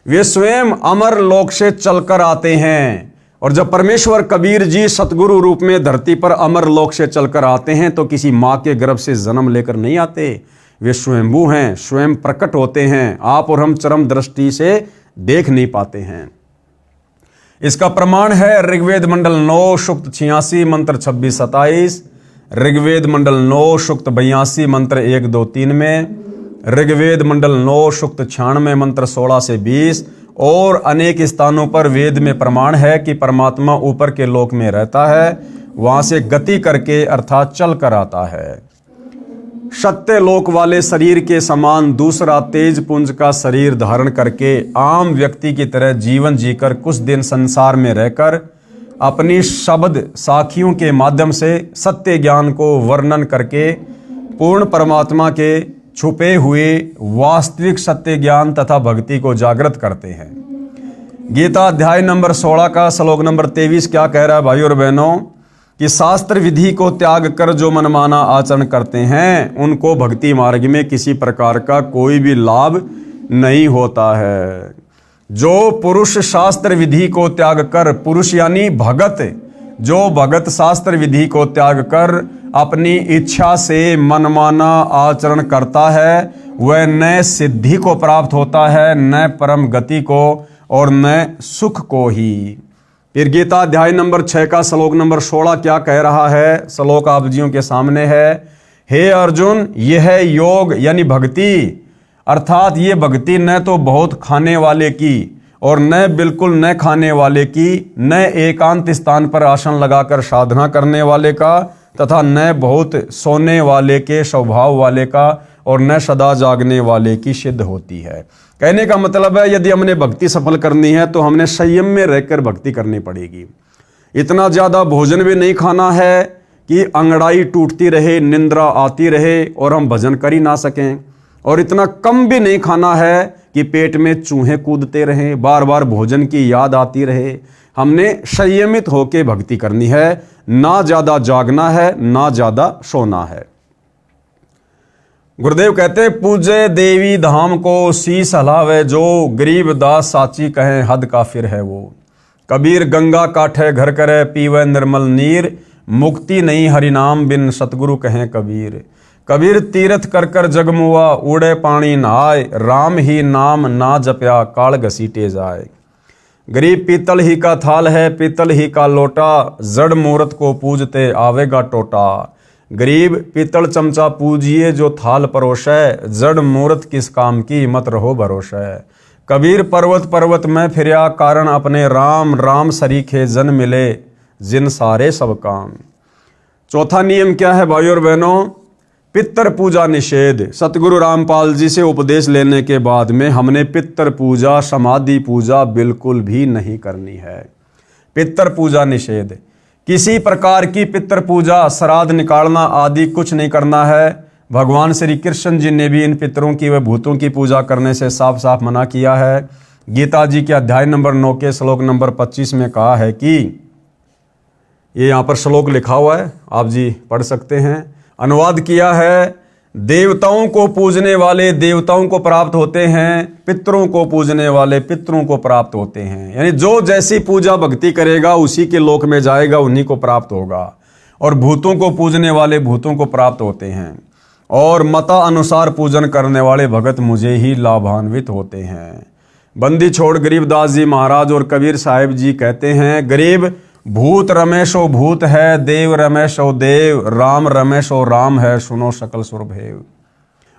वे स्वयं अमर लोक से चलकर आते हैं। और जब परमेश्वर कबीर जी सतगुरु रूप में धरती पर अमर लोक से चलकर आते हैं तो किसी माँ के गर्भ से जन्म लेकर नहीं आते। वे स्वयंभू हैं, स्वयं प्रकट होते हैं। आप और हम चरम दृष्टि से देख नहीं पाते हैं। इसका प्रमाण है ऋग्वेद मंडल 9 सूक्त 86 मंत्र 26-27, ऋग्वेद मंडल 9 सूक्त 82 मंत्र 1-2-3 में, ऋग्वेद मंडल 9 सूक्त 96 मंत्र 16 से 20 और अनेक स्थानों पर वेद में प्रमाण है कि परमात्मा ऊपर के लोक में रहता है, वहां से गति करके अर्थात चल कर आता है। सत्य लोक वाले शरीर के समान दूसरा तेज पुंज का शरीर धारण करके आम व्यक्ति की तरह जीवन जीकर कुछ दिन संसार में रहकर अपनी शब्द साखियों के माध्यम से सत्य ज्ञान को वर्णन करके पूर्ण परमात्मा के छुपे हुए वास्तविक सत्य ज्ञान तथा भक्ति को जागृत करते हैं। गीता अध्याय नंबर 16 का श्लोक नंबर 23 क्या कह रहा है भाई और बहनों? कि शास्त्र विधि को त्याग कर जो मनमाना आचरण करते हैं उनको भक्ति मार्ग में किसी प्रकार का कोई भी लाभ नहीं होता है। जो पुरुष शास्त्र विधि को त्याग कर, पुरुष यानी भगत, जो भगत शास्त्र विधि को त्याग कर अपनी इच्छा से मनमाना आचरण करता है वह न सिद्धि को प्राप्त होता है, न परम गति को और न सुख को ही। फिर गीता अध्याय नंबर 6 का श्लोक नंबर 16 क्या कह रहा है? श्लोक आप जियों के सामने है। हे अर्जुन, यह योग यानी भक्ति, अर्थात ये भक्ति न तो बहुत खाने वाले की और न बिल्कुल न खाने वाले की, न एकांत स्थान पर आसन लगाकर साधना करने वाले का तथा न बहुत सोने वाले के स्वभाव वाले का और न सदा जागने वाले की सिद्ध होती है। कहने का मतलब है यदि हमने भक्ति सफल करनी है तो हमने संयम में रहकर भक्ति करनी पड़ेगी। इतना ज़्यादा भोजन भी नहीं खाना है कि अंगड़ाई टूटती रहे, निंद्रा आती रहे और हम भजन कर ही ना सकें, और इतना कम भी नहीं खाना है कि पेट में चूहे कूदते रहें, बार बार भोजन की याद आती रहे। हमने संयमित होकर भक्ति करनी है, ना ज़्यादा जागना है ना ज़्यादा सोना है। गुरुदेव कहते पूजे देवी धाम को शीस हलावे जो, गरीब दास साची कहें हद काफिर है वो। कबीर गंगा काठे घर करे पीवे निर्मल नीर, मुक्ति नहीं हरिनाम बिन सतगुरु कहें कबीर। कबीर तीर्थ कर कर जगमुआ उड़े पानी नहाय, राम ही नाम ना जप्या काल घसीटे जाए। गरीब पीतल ही का थाल है पीतल ही का लोटा, जड़ मूर्त को पूजते आवेगा टोटा। गरीब पीतल चमचा पूजिए जो थाल परोसै, जड़ मूर्त किस काम की मत रहो भरोसै। कबीर पर्वत पर्वत में फिरया कारण अपने राम, राम सरीखे जन मिले जिन सारे सब काम। चौथा नियम क्या है भाइयों और बहनों? पितर पूजा निषेध। सतगुरु रामपाल जी से उपदेश लेने के बाद में हमने पितर पूजा, समाधि पूजा बिल्कुल भी नहीं करनी है। पितर पूजा निषेध, किसी प्रकार की पितर पूजा, श्राद्ध निकालना आदि कुछ नहीं करना है। भगवान श्री कृष्ण जी ने भी इन पितरों की व भूतों की पूजा करने से साफ साफ मना किया है। गीता जी के अध्याय नंबर 9 के श्लोक नंबर 25 में कहा है कि, ये यहाँ पर श्लोक लिखा हुआ है, आप जी पढ़ सकते हैं, अनुवाद किया है, देवताओं को पूजने वाले देवताओं को प्राप्त होते हैं, पितरों को पूजने वाले पितरों को प्राप्त होते हैं। यानी जो जैसी पूजा भक्ति करेगा उसी के लोक में जाएगा, उन्हीं को प्राप्त होगा। और भूतों को पूजने वाले भूतों को प्राप्त होते हैं, और मता अनुसार पूजन करने वाले भगत मुझे ही लाभान्वित होते हैं। बंदी छोड़ गरीबदास जी महाराज और कबीर साहिब जी कहते हैं, गरीब भूत रमेशो भूत है, देव रमेशो देव, राम रमेशो राम है, सुनो सकल सुरभेव।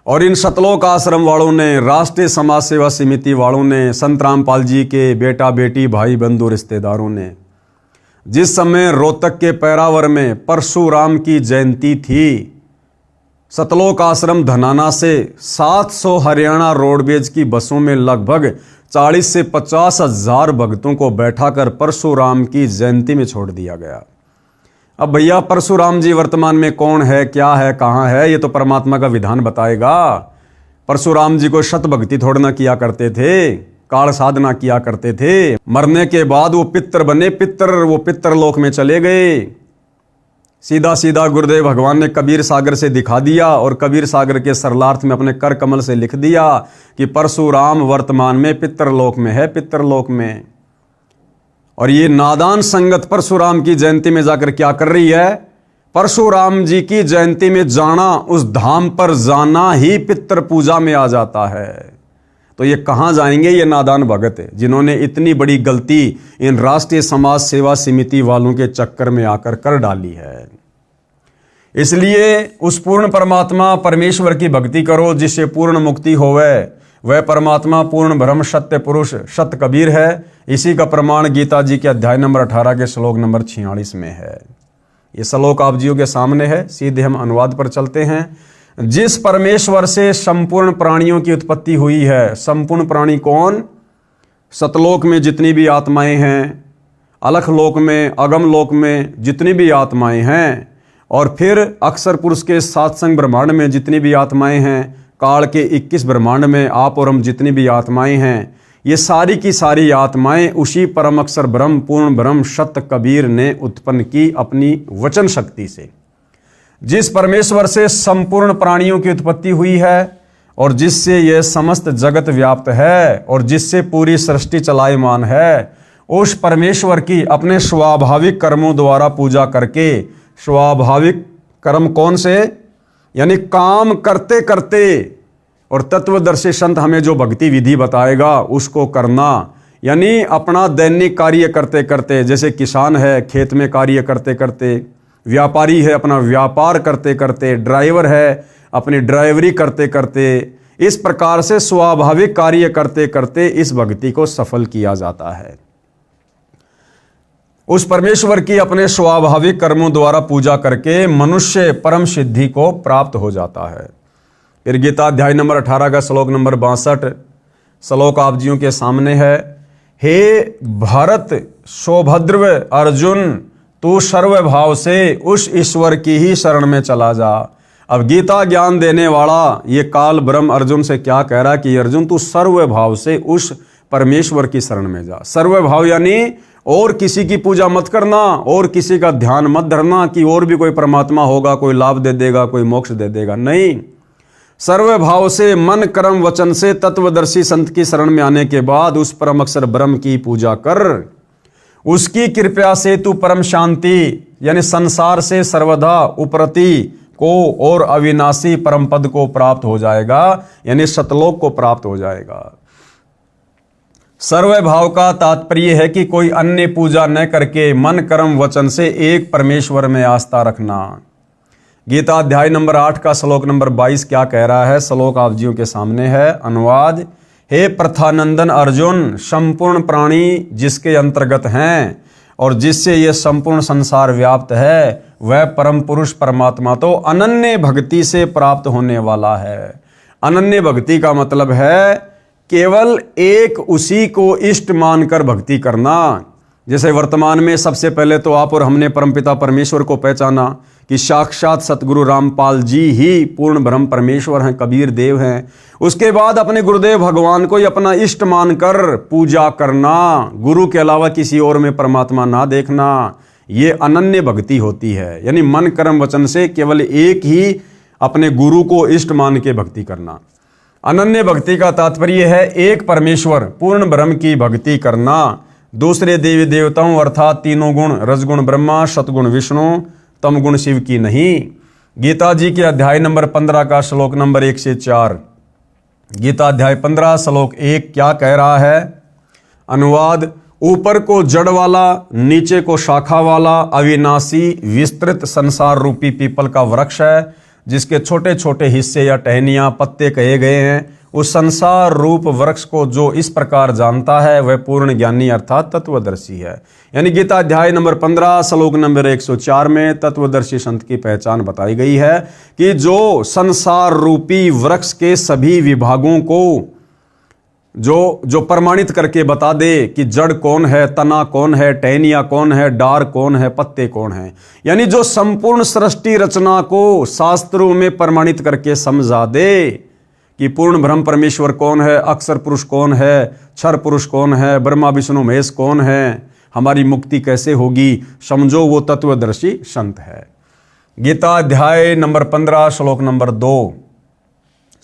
और इन सतलोक आश्रम वालों ने, राष्ट्रीय समाज सेवा समिति वालों ने, संत रामपाल जी के बेटा बेटी भाई बंधु रिश्तेदारों ने, जिस समय रोहतक के पैरावर में परशुराम की जयंती थी, सतलोक आश्रम धनाना से 700 हरियाणा रोडवेज की बसों में लगभग 40 से 50 हजार भक्तों को बैठाकर परशुराम की जयंती में छोड़ दिया गया। अब भैया परशुराम जी वर्तमान में कौन है, क्या है, कहाँ है, ये तो परमात्मा का विधान बताएगा। परशुराम जी को शत भक्ति थोड़ा ना किया करते थे, काल साधना किया करते थे। मरने के बाद वो पितर बने, वो पितरलोक में चले गए। सीधा सीधा गुरुदेव भगवान ने कबीर सागर से दिखा दिया, और कबीर सागर के सरलार्थ में अपने कर कमल से लिख दिया कि परशुराम वर्तमान में पितरलोक में है, पितरलोक में। और ये नादान संगत परशुराम की जयंती में जाकर क्या कर रही है? परशुराम जी की जयंती में जाना, उस धाम पर जाना ही पितर पूजा में आ जाता है। तो ये कहाँ जाएंगे ये नादान भगत, जिन्होंने इतनी बड़ी गलती इन राष्ट्रीय समाज सेवा समिति वालों के चक्कर में आकर कर डाली है। इसलिए उस पूर्ण परमात्मा परमेश्वर की भक्ति करो जिससे पूर्ण मुक्ति होवे। वह परमात्मा पूर्ण ब्रह्म सत्य पुरुष सत कबीर है। इसी का प्रमाण गीता जी के अध्याय नंबर 18 के श्लोक नंबर 46 में है। ये श्लोक आप जियों के सामने है। सीधे हम अनुवाद पर चलते हैं। जिस परमेश्वर से संपूर्ण प्राणियों की उत्पत्ति हुई है, संपूर्ण प्राणी कौन? सतलोक में जितनी भी आत्माएं हैं, अलख लोक में, अगम लोक में जितनी भी आत्माएं हैं, और फिर अक्षर पुरुष के सातसंग ब्रह्मांड में जितनी भी आत्माएं हैं, काल के 21 ब्रह्मांड में आप और हम जितनी भी आत्माएं हैं, ये सारी की सारी आत्माएं उसी परम अक्षर ब्रह्म पूर्ण ब्रह्म सत्य कबीर ने उत्पन्न की अपनी वचन शक्ति से। जिस परमेश्वर से संपूर्ण प्राणियों की उत्पत्ति हुई है और जिससे यह समस्त जगत व्याप्त है और जिससे पूरी सृष्टि चलायमान है, उस परमेश्वर की अपने स्वाभाविक कर्मों द्वारा पूजा करके, स्वाभाविक कर्म कौन से? यानी काम करते करते, और तत्वदर्शी संत हमें जो भक्ति विधि बताएगा उसको करना, यानी अपना दैनिक कार्य करते करते, जैसे किसान है खेत में कार्य करते करते, व्यापारी है अपना व्यापार करते करते, ड्राइवर है अपनी ड्राइवरी करते करते, इस प्रकार से स्वाभाविक कार्य करते करते इस भक्ति को सफल किया जाता है। उस परमेश्वर की अपने स्वाभाविक कर्मों द्वारा पूजा करके मनुष्य परम सिद्धि को प्राप्त हो जाता है। फिर गीता अध्याय नंबर 18 का श्लोक नंबर 62 श्लोक आप जियों के सामने है। हे भरत सौभद्र अर्जुन, तू सर्वभाव से उस ईश्वर की ही शरण में चला जा। अब गीता ज्ञान देने वाला ये काल ब्रह्म अर्जुन से क्या कह रहा है कि अर्जुन तू सर्वभाव से उस परमेश्वर की शरण में जा। सर्वभाव यानी और किसी की पूजा मत करना, और किसी का ध्यान मत धरना कि और भी कोई परमात्मा होगा, कोई लाभ दे देगा, कोई मोक्ष दे देगा। नहीं, सर्वभाव से मन कर्म वचन से तत्वदर्शी संत की शरण में आने के बाद उस परम अक्षर ब्रह्म की पूजा कर। उसकी कृपा से तू परम शांति यानी संसार से सर्वदा उपरति को और अविनाशी परम पद को प्राप्त हो जाएगा, यानी सतलोक को प्राप्त हो जाएगा। सर्वभाव का तात्पर्य है कि कोई अन्य पूजा न करके मन कर्म वचन से एक परमेश्वर में आस्था रखना। गीता अध्याय नंबर 8 का श्लोक नंबर 22 क्या कह रहा है? श्लोक आप जियों के सामने है। अनुवाद, हे प्रथानंदन अर्जुन, संपूर्ण प्राणी जिसके अंतर्गत हैं और जिससे यह संपूर्ण संसार व्याप्त है, वह परम पुरुष परमात्मा तो अनन्य भक्ति से प्राप्त होने वाला है। अनन्य भक्ति का मतलब है केवल एक उसी को इष्ट मानकर भक्ति करना। जैसे वर्तमान में सबसे पहले तो आप और हमने परमपिता परमेश्वर को पहचाना कि साक्षात सतगुरु रामपाल जी ही पूर्ण ब्रह्म परमेश्वर हैं, कबीर देव हैं। उसके बाद अपने गुरुदेव भगवान को ही अपना इष्ट मानकर पूजा करना, गुरु के अलावा किसी और में परमात्मा ना देखना, ये अनन्य भक्ति होती है। यानी मन कर्म वचन से केवल एक ही अपने गुरु को इष्ट मान के भक्ति करना। अनन्य भक्ति का तात्पर्य है एक परमेश्वर पूर्ण ब्रह्म की भक्ति करना, दूसरे देवी देवताओं अर्थात तीनों गुण रजगुण ब्रह्मा, सतगुण विष्णु, तम गुण शिव की नहीं। गीता जी के अध्याय नंबर 15 का श्लोक नंबर 1 से 4। गीता अध्याय 15 श्लोक 1 क्या कह रहा है? अनुवाद, ऊपर को जड़ वाला, नीचे को शाखा वाला अविनाशी विस्तृत संसार रूपी पीपल का वृक्ष है, जिसके छोटे छोटे हिस्से या टहनियां पत्ते कहे गए हैं। उस संसार रूप वृक्ष को जो इस प्रकार जानता है वह पूर्ण ज्ञानी अर्थात तत्वदर्शी है। यानी गीता अध्याय नंबर 15 श्लोक नंबर 104 में तत्वदर्शी संत की पहचान बताई गई है कि जो संसार रूपी वृक्ष के सभी विभागों को जो प्रमाणित करके बता दे कि जड़ कौन है, तना कौन है, टहनिया कौन है, डार कौन है, पत्ते कौन है, यानी जो संपूर्ण सृष्टि रचना को शास्त्रों में प्रमाणित करके समझा दे कि पूर्ण ब्रह्म परमेश्वर कौन है, अक्षर पुरुष कौन है, क्षर पुरुष कौन है, ब्रह्मा विष्णु महेश कौन है, हमारी मुक्ति कैसे होगी, समझो वो तत्वदर्शी संत है। गीता अध्याय नंबर 15 श्लोक नंबर 2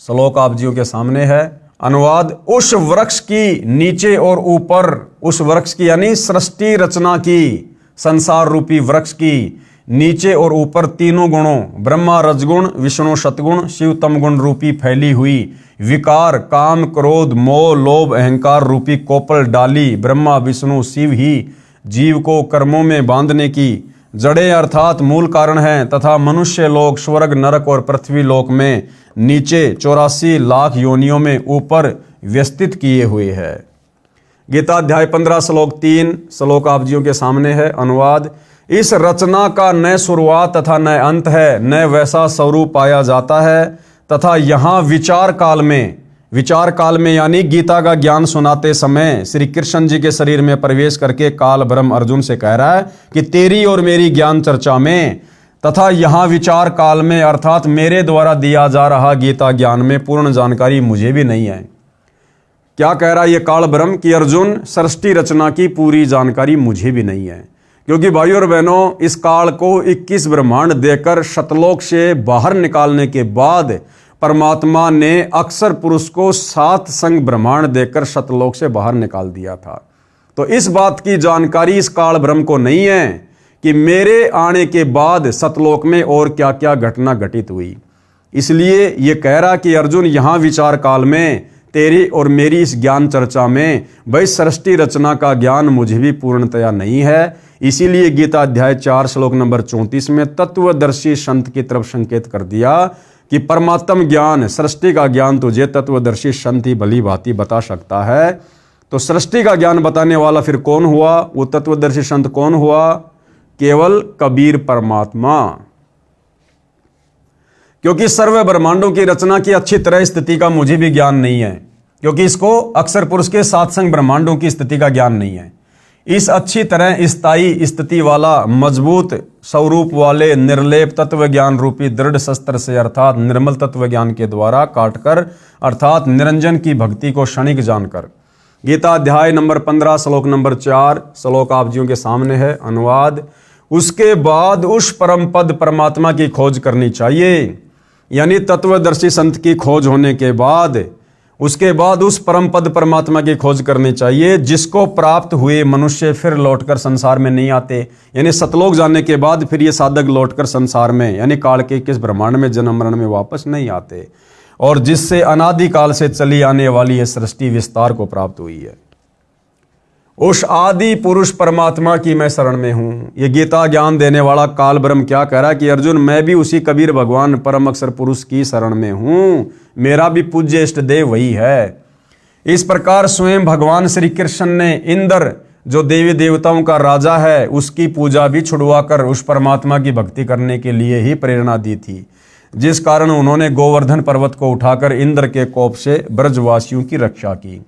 श्लोक आप जियों के सामने है। अनुवाद, उस वृक्ष की नीचे और ऊपर, उस वृक्ष की यानी सृष्टि रचना की, संसार रूपी वृक्ष की नीचे और ऊपर तीनों गुणों ब्रह्मा रजगुण विष्णु सतगुण शिव तम गुण रूपी फैली हुई विकार काम क्रोध मोह लोभ अहंकार रूपी कोपल डाली ब्रह्मा विष्णु शिव ही जीव को कर्मों में बांधने की जड़ें अर्थात मूल कारण हैं, तथा मनुष्य लोक स्वर्ग नरक और पृथ्वी लोक में नीचे 84 लाख योनियों में ऊपर व्यवस्थित किए हुए है। गीता अध्याय 15 श्लोक 3 श्लोक आप जियों के सामने है। अनुवाद, इस रचना का न शुरुआत तथा न अंत है, न वैसा स्वरूप पाया जाता है, तथा यहाँ विचार काल में यानी गीता का ज्ञान सुनाते समय श्री कृष्ण जी के शरीर में प्रवेश करके काल ब्रह्म अर्जुन से कह रहा है कि तेरी और मेरी ज्ञान चर्चा में तथा यहाँ विचार काल में अर्थात मेरे द्वारा दिया जा रहा गीता ज्ञान में पूर्ण जानकारी मुझे भी नहीं है। क्या कह रहा है ये काल ब्रह्म कि अर्जुन, सृष्टि रचना की पूरी जानकारी मुझे भी नहीं है, क्योंकि भाइयों और बहनों इस काल को 21 ब्रह्मांड देकर शतलोक से बाहर निकालने के बाद परमात्मा ने अक्षर पुरुष को 7 संग ब्रह्मांड देकर शतलोक से बाहर निकाल दिया था। तो इस बात की जानकारी इस काल ब्रह्म को नहीं है कि मेरे आने के बाद सतलोक में और क्या क्या घटना घटित हुई। इसलिए ये कह रहा कि अर्जुन, यहाँ विचार काल में तेरी और मेरी इस ज्ञान चर्चा में भाई सृष्टि रचना का ज्ञान मुझे भी पूर्णतया नहीं है। इसीलिए गीता अध्याय 4 श्लोक नंबर 34 में तत्वदर्शी संत की तरफ संकेत कर दिया कि परमात्म ज्ञान, सृष्टि का ज्ञान तुझे तत्वदर्शी संत ही भली भांति बता सकता है। तो सृष्टि का ज्ञान बताने वाला फिर कौन हुआ? वो तत्वदर्शी संत कौन हुआ? केवल कबीर परमात्मा। क्योंकि सर्व ब्रह्मांडों की रचना की अच्छी तरह स्थिति का मुझे भी ज्ञान नहीं है, क्योंकि इसको अक्षर पुरुष के सातसंग ब्रह्मांडों की स्थिति का ज्ञान नहीं है। इस अच्छी तरह स्थायी स्थिति वाला मजबूत स्वरूप वाले निर्लेप तत्व ज्ञान रूपी दृढ़ शस्त्र से अर्थात निर्मल तत्व ज्ञान के द्वारा काटकर अर्थात निरंजन की भक्ति को क्षणिक जानकर, गीता अध्याय नंबर 15 श्लोक नंबर 4 श्लोक आप जियों के सामने है अनुवाद। उसके बाद उस परम पद परमात्मा की खोज करनी चाहिए, यानी तत्वदर्शी संत की खोज होने के बाद उसके बाद उस परम पद परमात्मा की खोज करनी चाहिए, जिसको प्राप्त हुए मनुष्य फिर लौटकर संसार में नहीं आते। यानी सतलोक जाने के बाद फिर ये साधक लौटकर संसार में यानी काल के किस ब्रह्मांड में जन्म मरण में वापस नहीं आते, और जिससे अनादिकाल से चली आने वाली यह सृष्टि विस्तार को प्राप्त हुई है। उस आदि पुरुष परमात्मा की मैं शरण में हूं। ये गीता ज्ञान देने वाला काल ब्रह्म क्या कह रहा है कि अर्जुन मैं भी उसी कबीर भगवान परम अक्षर पुरुष की शरण में हूं, मेरा भी पूज्य इष्ट देव वही है। इस प्रकार स्वयं भगवान श्री कृष्ण ने इंद्र जो देवी देवताओं का राजा है उसकी पूजा भी छुड़वाकर उस परमात्मा की भक्ति करने के लिए ही प्रेरणा दी थी, जिस कारण उन्होंने गोवर्धन पर्वत को उठाकर इंद्र के कोप से ब्रजवासियों की रक्षा की।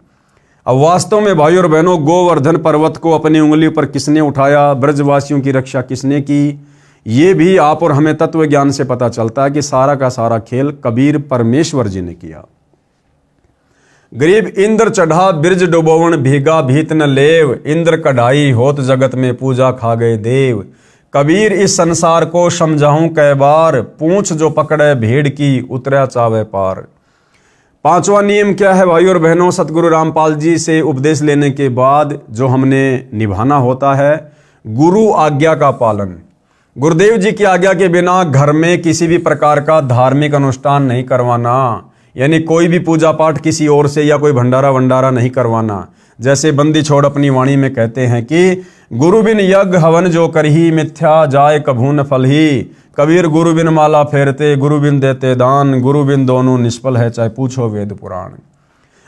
अब वास्तव में भाई और बहनों, गोवर्धन पर्वत को अपनी उंगली पर किसने उठाया, ब्रजवासियों की रक्षा किसने की, ये भी आप और हमें तत्व ज्ञान से पता चलता है कि सारा का सारा खेल कबीर परमेश्वर जी ने किया। गरीब इंद्र चढ़ा बिरज डुबोवन भीगा भीत न लेव, इंद्र कढ़ाई होत जगत में पूजा खा गए देव। कबीर इस संसार को समझाऊं कै बार, पूंछ जो पकड़े भेड़ की उतरा चावे पार। पांचवा नियम क्या है भाई और बहनों, सतगुरु रामपाल जी से उपदेश लेने के बाद जो हमने निभाना होता है, गुरु आज्ञा का पालन। गुरुदेव जी की आज्ञा के बिना घर में किसी भी प्रकार का धार्मिक अनुष्ठान नहीं करवाना, यानी कोई भी पूजा पाठ किसी और से या कोई भंडारा वंडारा नहीं करवाना। जैसे बंदी छोड़ अपनी वाणी में कहते हैं कि गुरु बिन यज्ञ हवन जो करही मिथ्या जाय कभू न फल ही। कबीर गुरु बिन माला फेरते गुरु बिन देते दान, गुरु बिन दोनों निष्फल है चाहे पूछो वेद पुराण।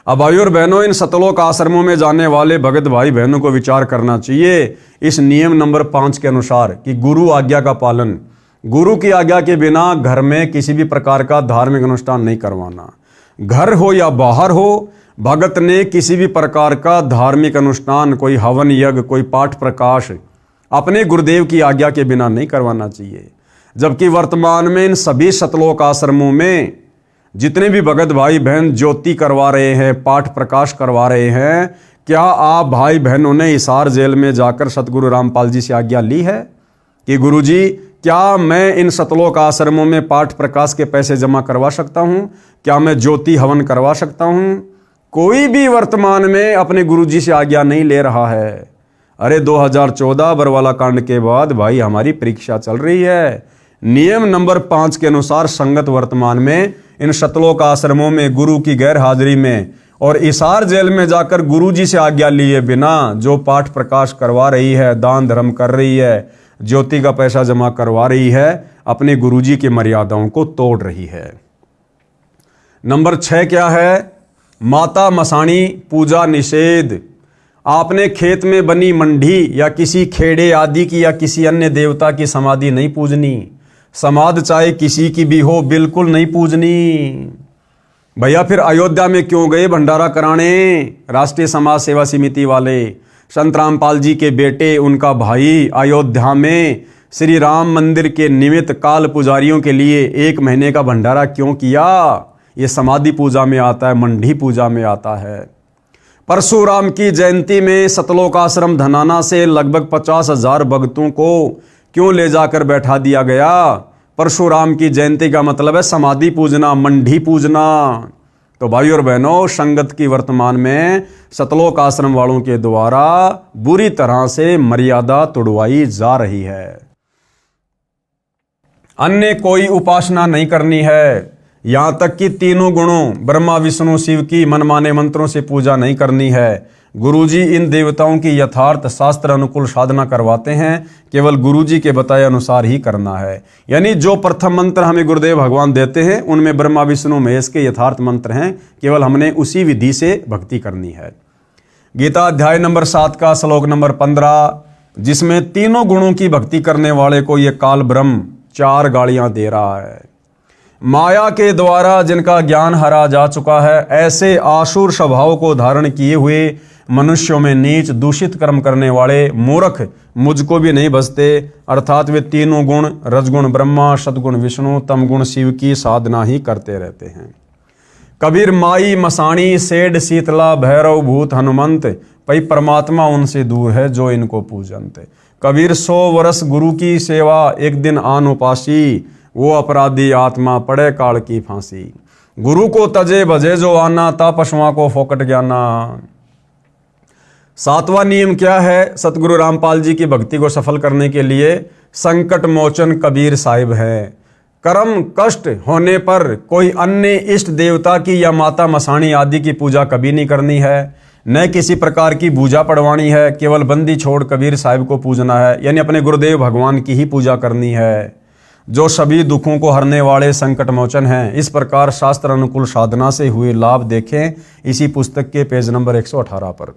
अब भाई और बहनों, इन सतलोक आश्रमों में जाने वाले भगत भाई बहनों को विचार करना चाहिए इस नियम नंबर 5 के अनुसार कि गुरु आज्ञा का पालन। गुरु की आज्ञा के बिना घर में किसी भी प्रकार का धार्मिक अनुष्ठान नहीं करवाना। घर हो या बाहर हो, भगत ने किसी भी प्रकार का धार्मिक अनुष्ठान, कोई हवन यज्ञ, कोई पाठ प्रकाश अपने गुरुदेव की आज्ञा के बिना नहीं करवाना चाहिए। जबकि वर्तमान में इन सभी सतलोक आश्रमों में जितने भी भगत भाई बहन ज्योति करवा रहे हैं, पाठ प्रकाश करवा रहे हैं, क्या आप भाई बहनों ने हिसार जेल में जाकर सतगुरु रामपाल जी से आज्ञा ली है कि गुरुजी क्या मैं इन सतलोक आश्रमों में पाठ प्रकाश के पैसे जमा करवा सकता हूं, क्या मैं ज्योति हवन करवा सकता हूं? कोई भी वर्तमान में अपने गुरुजी से आज्ञा नहीं ले रहा है। अरे 2014 बरवाला कांड के बाद भाई हमारी परीक्षा चल रही है। नियम नंबर 5 के अनुसार संगत वर्तमान में इन सतलोक आश्रमों में गुरु की गैर हाजिरी में और हिसार जेल में जाकर गुरुजी से आज्ञा लिए बिना जो पाठ प्रकाश करवा रही है, दान धर्म कर रही है, ज्योति का पैसा जमा करवा रही है, अपने गुरुजी की मर्यादाओं को तोड़ रही है। नंबर 6 क्या है? माता मसाणी पूजा निषेध। आपने खेत में बनी मंडी या किसी खेड़े आदि की या किसी अन्य देवता की समाधि नहीं पूजनी। समाध चाहे किसी की भी हो, बिल्कुल नहीं पूजनी। भैया फिर अयोध्या में क्यों गए भंडारा कराने? राष्ट्रीय समाज सेवा समिति वाले संत रामपाल जी के बेटे, उनका भाई अयोध्या में श्री राम मंदिर के निमित्त काल पुजारियों के लिए 1 महीने का भंडारा क्यों किया? ये समाधि पूजा में आता है, मंडी पूजा में आता है। परशुराम की जयंती में सतलोक आश्रम धनाना से लगभग 50,000 भक्तों को क्यों ले जाकर बैठा दिया गया? परशुराम की जयंती का मतलब है समाधि पूजना, मंडी पूजना। तो भाई और बहनों, संगत की वर्तमान में सतलोक आश्रम वालों के द्वारा बुरी तरह से मर्यादा तोड़वाई जा रही है। अन्य कोई उपासना नहीं करनी है। यहां तक कि तीनों गुणों ब्रह्मा विष्णु शिव की मनमाने मंत्रों से पूजा नहीं करनी है। गुरुजी इन देवताओं की यथार्थ शास्त्र अनुकूल साधना करवाते हैं, केवल गुरुजी के बताए अनुसार ही करना है। यानी जो प्रथम मंत्र हमें गुरुदेव भगवान देते हैं उनमें ब्रह्मा विष्णु महेश के यथार्थ मंत्र हैं, केवल हमने उसी विधि से भक्ति करनी है। गीता अध्याय नंबर 7 का श्लोक नंबर 15, जिसमें तीनों गुणों की भक्ति करने वाले को ये काल ब्रह्म 4 गालियां दे रहा है। माया के द्वारा जिनका ज्ञान हरा जा चुका है, ऐसे आसुर स्वभाव को धारण किए हुए मनुष्यों में नीच दूषित कर्म करने वाले मूर्ख मुझको भी नहीं बचते, अर्थात वे तीनों गुण रजगुण ब्रह्मा, सदगुण विष्णु, तमगुण शिव की साधना ही करते रहते हैं। कबीर माई मसाणी सेठ शीतला भैरव भूत हनुमंत, पई परमात्मा उनसे दूर है जो इनको पूजनते। कबीर 100 वर्ष गुरु की सेवा एक दिन आन उपासी, वो अपराधी आत्मा पड़े काल की फांसी। गुरु को तजे भजे जो आना, ता पशुओं को फोकट ज्ञाना। 7वां नियम क्या है सतगुरु रामपाल जी की भक्ति को सफल करने के लिए? संकट मोचन कबीर साहिब है। कर्म कष्ट होने पर कोई अन्य इष्ट देवता की या माता मसाणी आदि की पूजा कभी नहीं करनी है, न किसी प्रकार की पूजा पढ़वानी है। केवल बंदी छोड़ कबीर साहिब को पूजना है, यानी अपने गुरुदेव भगवान की ही पूजा करनी है, जो सभी दुखों को हरने वाले संकट मोचन हैं। इस प्रकार शास्त्र अनुकूल साधना से हुए लाभ देखें इसी पुस्तक के पेज नंबर 118 पर।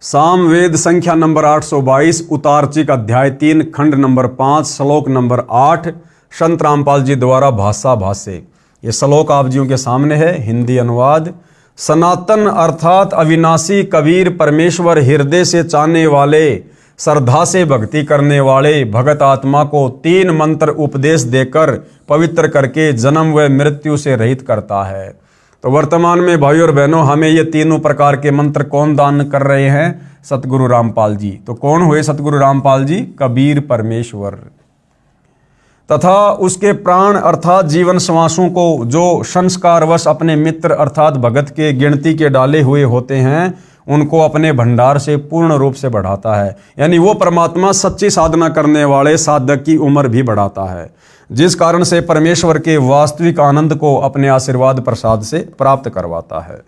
सामवेद संख्या नंबर 822, उतारचिक अध्याय 3, खंड नंबर 5, श्लोक नंबर 8, संत रामपाल जी द्वारा भाषा भाष्य। ये श्लोक आप जियों के सामने है, हिंदी अनुवाद। सनातन अर्थात अविनाशी कबीर परमेश्वर हृदय से चाहने वाले, श्रद्धा से भक्ति करने वाले भगत आत्मा को 3 मंत्र उपदेश देकर पवित्र करके जन्म व मृत्यु से रहित करता है। तो वर्तमान में भाई और बहनों, हमें ये तीनों प्रकार के मंत्र कौन दान कर रहे हैं? सतगुरु रामपाल जी। तो कौन हुए सतगुरु रामपाल जी? कबीर परमेश्वर। तथा उसके प्राण अर्थात जीवन श्वासों को जो संस्कारवश अपने मित्र अर्थात भगत के गिनती के डाले हुए होते हैं, उनको अपने भंडार से पूर्ण रूप से बढ़ाता है। यानी वो परमात्मा सच्ची साधना करने वाले साधक की उम्र भी बढ़ाता है, जिस कारण से परमेश्वर के वास्तविक आनंद को अपने आशीर्वाद प्रसाद से प्राप्त करवाता है।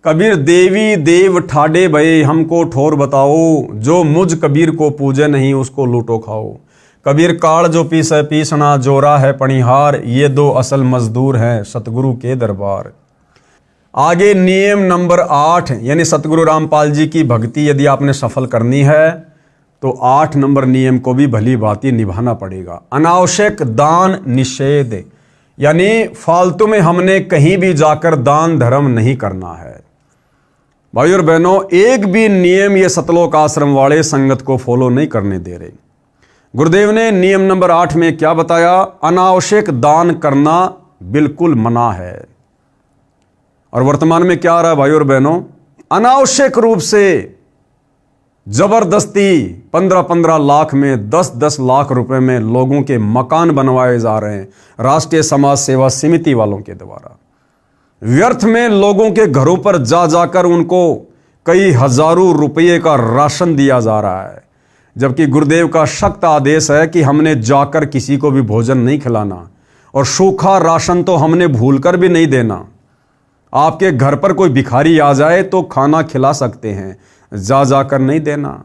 कबीर देवी देव ठाडे भये हमको ठोर बताओ, जो मुझ कबीर को पूजे नहीं उसको लूटो खाओ। कबीर काल जो पीसे पीसना, जोरा है पणिहार, ये 2 असल मजदूर हैं सतगुरु के दरबार। आगे नियम नंबर 8, यानी सतगुरु रामपाल जी की भक्ति यदि आपने सफल करनी है तो 8 नंबर नियम को भी भली भांति निभाना पड़ेगा। अनावश्यक दान निषेध, यानी फालतू में हमने कहीं भी जाकर दान धर्म नहीं करना है। भाई और बहनों, एक भी नियम ये सतलोक आश्रम वाले संगत को फॉलो नहीं करने दे रहे। गुरुदेव ने नियम नंबर 8 में क्या बताया? अनावश्यक दान करना बिल्कुल मना है। और वर्तमान में क्या आ रहा है भाई और बहनों? अनावश्यक रूप से जबरदस्ती 15-15 लाख में 10-10 लाख रुपए में लोगों के मकान बनवाए जा रहे हैं राष्ट्रीय समाज सेवा समिति वालों के द्वारा। व्यर्थ में लोगों के घरों पर जा जाकर उनको कई हजारों रुपये का राशन दिया जा रहा है, जबकि गुरुदेव का सख्त आदेश है कि हमने जाकर किसी को भी भोजन नहीं खिलाना, और सूखा राशन तो हमने भूलकर भी नहीं देना। आपके घर पर कोई भिखारी आ जाए तो खाना खिला सकते हैं, जा जाकर नहीं देना।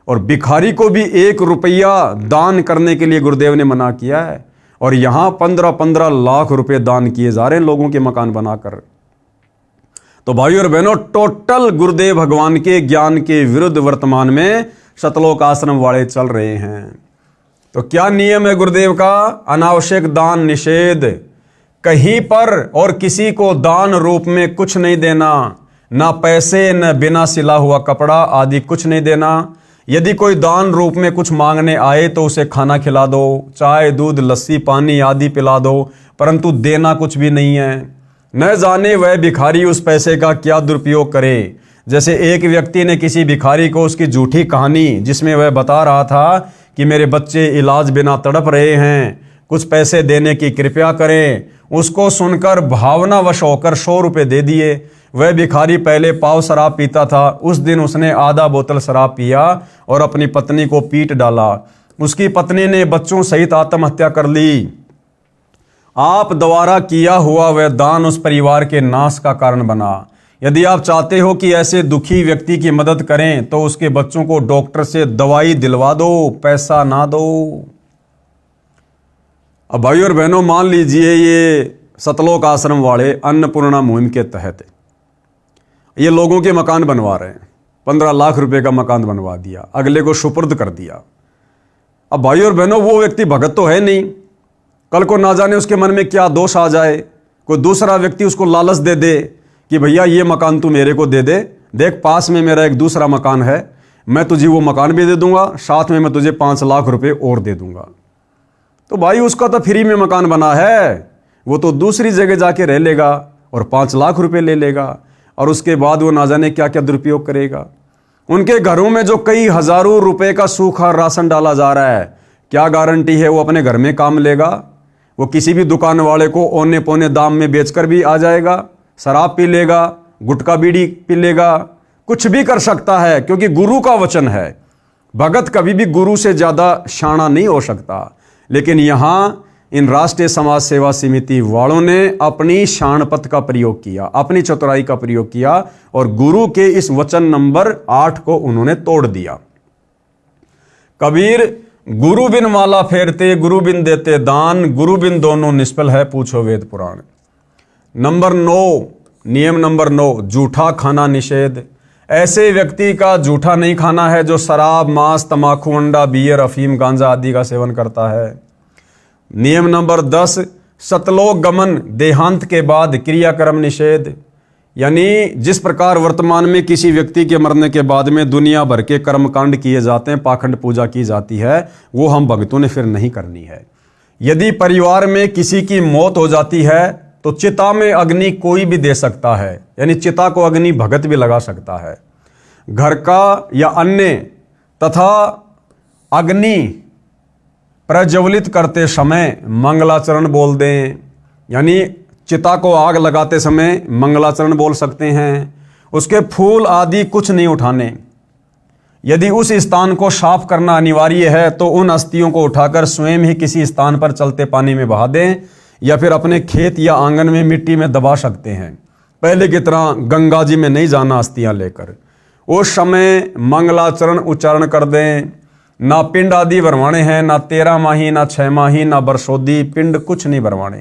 और भिखारी को भी 1 रुपया दान करने के लिए गुरुदेव ने मना किया है, और यहां 15-15 लाख रुपए दान किए जा रहे हैं लोगों के मकान बनाकर। तो भाई और बहनों, टोटल गुरुदेव भगवान के ज्ञान के विरुद्ध वर्तमान में सतलोक आश्रम वाले चल रहे हैं। तो क्या नियम है गुरुदेव का? अनावश्यक दान निषेध। कहीं पर और किसी को दान रूप में कुछ नहीं देना, ना पैसे न बिना सिला हुआ कपड़ा आदि कुछ नहीं देना। यदि कोई दान रूप में कुछ मांगने आए तो उसे खाना खिला दो, चाय दूध लस्सी पानी आदि पिला दो, परंतु देना कुछ भी नहीं है। न जाने वह भिखारी उस पैसे का क्या दुरुपयोग करे। जैसे एक व्यक्ति ने किसी भिखारी को उसकी झूठी कहानी, जिसमें वह बता रहा था कि मेरे बच्चे इलाज बिना तड़प रहे हैं, कुछ पैसे देने की कृपया करें, उसको सुनकर भावनावश होकर 100 रुपये दे दिए। वह भिखारी पहले पाव शराब पीता था, उस दिन उसने आधा बोतल शराब पिया और अपनी पत्नी को पीट डाला। उसकी पत्नी ने बच्चों सहित आत्महत्या कर ली। आप द्वारा किया हुआ वह दान उस परिवार के नाश का कारण बना। यदि आप चाहते हो कि ऐसे दुखी व्यक्ति की मदद करें तो उसके बच्चों को डॉक्टर से दवाई दिलवा दो, पैसा ना दो। अब भाई और बहनों, मान लीजिए ये सतलोक आश्रम वाले अन्नपूर्णा मुहिम के तहत ये लोगों के मकान बनवा रहे हैं। 15 लाख रुपए का मकान बनवा दिया, अगले को सुपुर्द कर दिया। अब भाई और बहनों, वो व्यक्ति भगत तो है नहीं, कल को ना जाने उसके मन में क्या दोष आ जाए, कोई दूसरा व्यक्ति उसको लालच दे दे कि भैया ये मकान तू मेरे को दे दे, देख पास में मेरा एक दूसरा मकान है, मैं तुझे वो मकान भी दे दूंगा, साथ में मैं तुझे 5 लाख रुपए और दे दूंगा। तो भाई उसका तो फ्री में मकान बना है, वो तो दूसरी जगह जाके रह लेगा और 5 लाख रुपए ले लेगा और उसके बाद वो ना जाने क्या क्या दुरुपयोग करेगा। उनके घरों में जो कई हजारों रुपए का सूखा राशन डाला जा रहा है, क्या गारंटी है वो अपने घर में काम लेगा? वो किसी भी दुकान वाले को औने पौने दाम में बेचकर भी आ जाएगा, शराब पी लेगा, गुटखा बीड़ी पी लेगा, कुछ भी कर सकता है, क्योंकि गुरु का वचन है। भगत कभी भी गुरु से ज्यादा शाना नहीं हो सकता। लेकिन यहां इन राष्ट्रीय समाज सेवा समिति वालों ने अपनी शानपत का प्रयोग किया, अपनी चतुराई का प्रयोग किया और गुरु के इस वचन नंबर 8 को उन्होंने तोड़ दिया। कबीर गुरु बिन माला फेरते, गुरु बिन देते दान, गुरु बिन दोनों निष्फल है, पूछो वेद पुराण। नंबर 9, नियम नंबर 9, जूठा खाना निषेध। ऐसे व्यक्ति का जूठा नहीं खाना है जो शराब, मांस, तमाकू, अंडा, बियर, अफीम, गांजा आदि का सेवन करता है। नियम नंबर 10, सतलोक गमन, देहांत के बाद क्रियाक्रम निषेध। यानी जिस प्रकार वर्तमान में किसी व्यक्ति के मरने के बाद में दुनिया भर के कर्मकांड किए जाते हैं, पाखंड पूजा की जाती है, वो हम भक्तों ने फिर नहीं करनी है। यदि परिवार में किसी की मौत हो जाती है तो चिता में अग्नि कोई भी दे सकता है, यानी चिता को अग्नि भगत भी लगा सकता है। घर का या अन्य तथा अग्नि प्रज्वलित करते समय मंगलाचरण बोल दें, यानी चिता को आग लगाते समय मंगलाचरण बोल सकते हैं। उसके फूल आदि कुछ नहीं उठाने। यदि उस स्थान को साफ करना अनिवार्य है तो उन अस्थियों को उठाकर स्वयं ही किसी स्थान पर चलते पानी में बहा दें या फिर अपने खेत या आंगन में मिट्टी में दबा सकते हैं। पहले की तरह गंगा जी में नहीं जाना अस्थियां लेकर। उस समय मंगलाचरण उच्चारण कर दें। ना पिंड आदि भरवाने हैं, ना 13 माही, ना 6 माही, ना बरसोदी, पिंड कुछ नहीं भरवाने,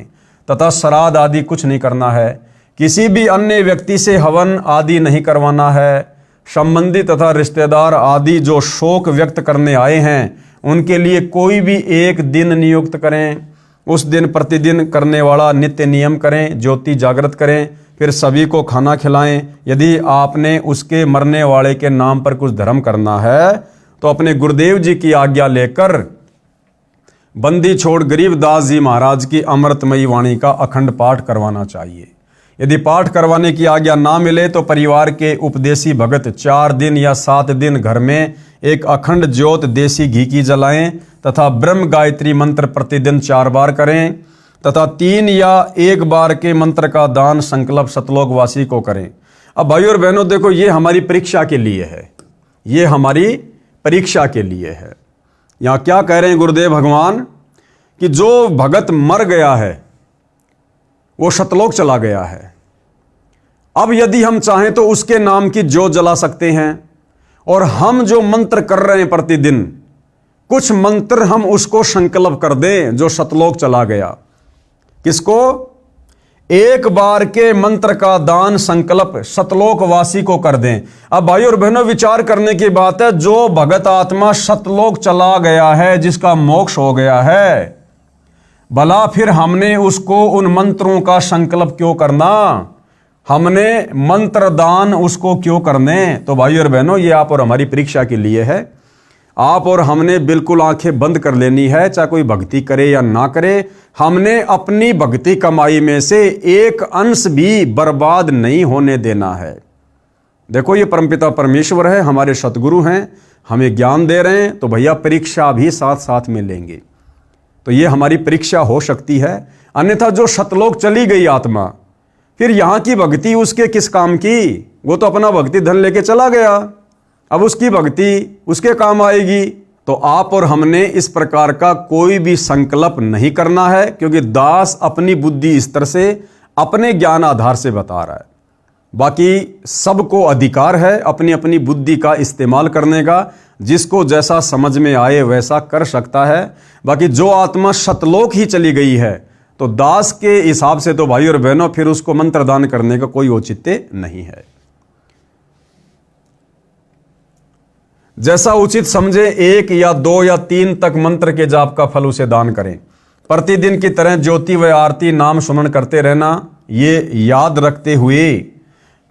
तथा श्राद्ध आदि कुछ नहीं करना है। किसी भी अन्य व्यक्ति से हवन आदि नहीं करवाना है। संबंधी तथा रिश्तेदार आदि जो शोक व्यक्त करने आए हैं उनके लिए कोई भी एक दिन नियुक्त करें। उस दिन प्रतिदिन करने वाला नित्य नियम करें, ज्योति जागृत करें, फिर सभी को खाना खिलाएं। यदि आपने उसके मरने वाले के नाम पर कुछ धर्म करना है तो अपने गुरुदेव जी की आज्ञा लेकर बंदी छोड़ गरीबदास जी महाराज की अमृतमयी वाणी का अखंड पाठ करवाना चाहिए। यदि पाठ करवाने की आज्ञा ना मिले तो परिवार के उपदेशी भगत 4 दिन या 7 दिन घर में एक अखंड ज्योत देसी घी की जलाएं तथा ब्रह्म गायत्री मंत्र प्रतिदिन 4 बार करें तथा 3 या 1 बार के मंत्र का दान संकल्प सतलोकवासी को करें। अब भाइयों और बहनों देखो, ये हमारी परीक्षा के लिए है, ये हमारी परीक्षा के लिए है। यहां क्या कह रहे हैं गुरुदेव भगवान कि जो भगत मर गया है वो सतलोक चला गया है। अब यदि हम चाहें तो उसके नाम की ज्योत जला सकते हैं और हम जो मंत्र कर रहे हैं प्रतिदिन, कुछ मंत्र हम उसको संकल्प कर दें जो सतलोक चला गया। किसको? 1 बार के मंत्र का दान संकल्प सतलोकवासी को कर दें। अब भाई और बहनों विचार करने की बात है, जो भगत आत्मा सतलोक चला गया है, जिसका मोक्ष हो गया है, भला फिर हमने उसको उन मंत्रों का संकल्प क्यों करना, हमने मंत्र दान उसको क्यों करने? तो भाई और बहनों ये आप और हमारी परीक्षा के लिए है। आप और हमने बिल्कुल आंखें बंद कर लेनी है, चाहे कोई भक्ति करे या ना करे। हमने अपनी भक्ति कमाई में से एक अंश भी बर्बाद नहीं होने देना है। देखो ये परमपिता परमेश्वर है, हमारे सतगुरु हैं, हमें ज्ञान दे रहे हैं, तो भैया परीक्षा भी साथ साथ में लेंगे। तो ये हमारी परीक्षा हो सकती है। अन्यथा जो सतलोक चली गई आत्मा, फिर यहां की भक्ति उसके किस काम की? वो तो अपना भक्ति धन लेके चला गया, अब उसकी भक्ति उसके काम आएगी। तो आप और हमने इस प्रकार का कोई भी संकल्प नहीं करना है, क्योंकि दास अपनी बुद्धि स्तर से अपने ज्ञान आधार से बता रहा है। बाकी सबको अधिकार है अपनी अपनी बुद्धि का इस्तेमाल करने का, जिसको जैसा समझ में आए वैसा कर सकता है। बाकी जो आत्मा सतलोक ही चली गई है तो दास के हिसाब से तो भाई और बहनों फिर उसको मंत्र दान करने का कोई औचित्य नहीं है। जैसा उचित समझे 1 या 2 या 3 तक मंत्र के जाप का फल उसे दान करें। प्रतिदिन की तरह ज्योति व आरती नाम सुमन करते रहना, ये याद रखते हुए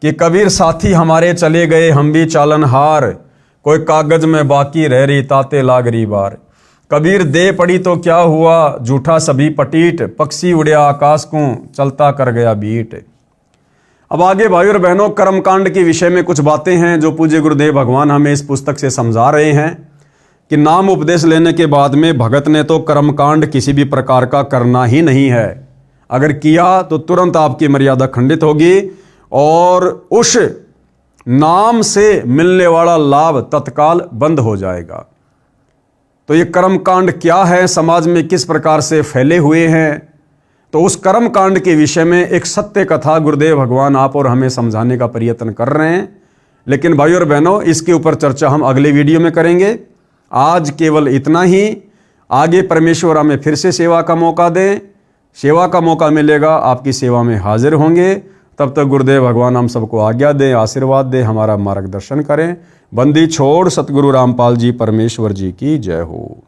कि कबीर साथी हमारे चले गए हम भी चालनहार, कोई कागज में बाकी रह रही ताते लाग रही बार। कबीर दे पड़ी तो क्या हुआ झूठा सभी पटीट, पक्षी उड़या आकाश को चलता कर गया बीट। अब आगे भाई और बहनों कर्मकांड के विषय में कुछ बातें हैं जो पूज्य गुरुदेव भगवान हमें इस पुस्तक से समझा रहे हैं कि नाम उपदेश लेने के बाद में भगत ने तो कर्मकांड किसी भी प्रकार का करना ही नहीं है। अगर किया तो तुरंत आपकी मर्यादा खंडित होगी और उस नाम से मिलने वाला लाभ तत्काल बंद हो जाएगा। तो ये कर्मकांड क्या है, समाज में किस प्रकार से फैले हुए हैं, तो उस कर्मकांड के विषय में एक सत्य कथा गुरुदेव भगवान आप और हमें समझाने का प्रयत्न कर रहे हैं। लेकिन भाई और बहनों, इसके ऊपर चर्चा हम अगले वीडियो में करेंगे। आज केवल इतना ही। आगे परमेश्वर हमें फिर से सेवा का मौका दें, सेवा का मौका मिलेगा, आपकी सेवा में हाजिर होंगे। तब तक गुरुदेव भगवान हम सबको आज्ञा दें, आशीर्वाद दें, हमारा मार्गदर्शन करें। बंदी छोड़ सतगुरु रामपाल जी परमेश्वर जी की जय हो।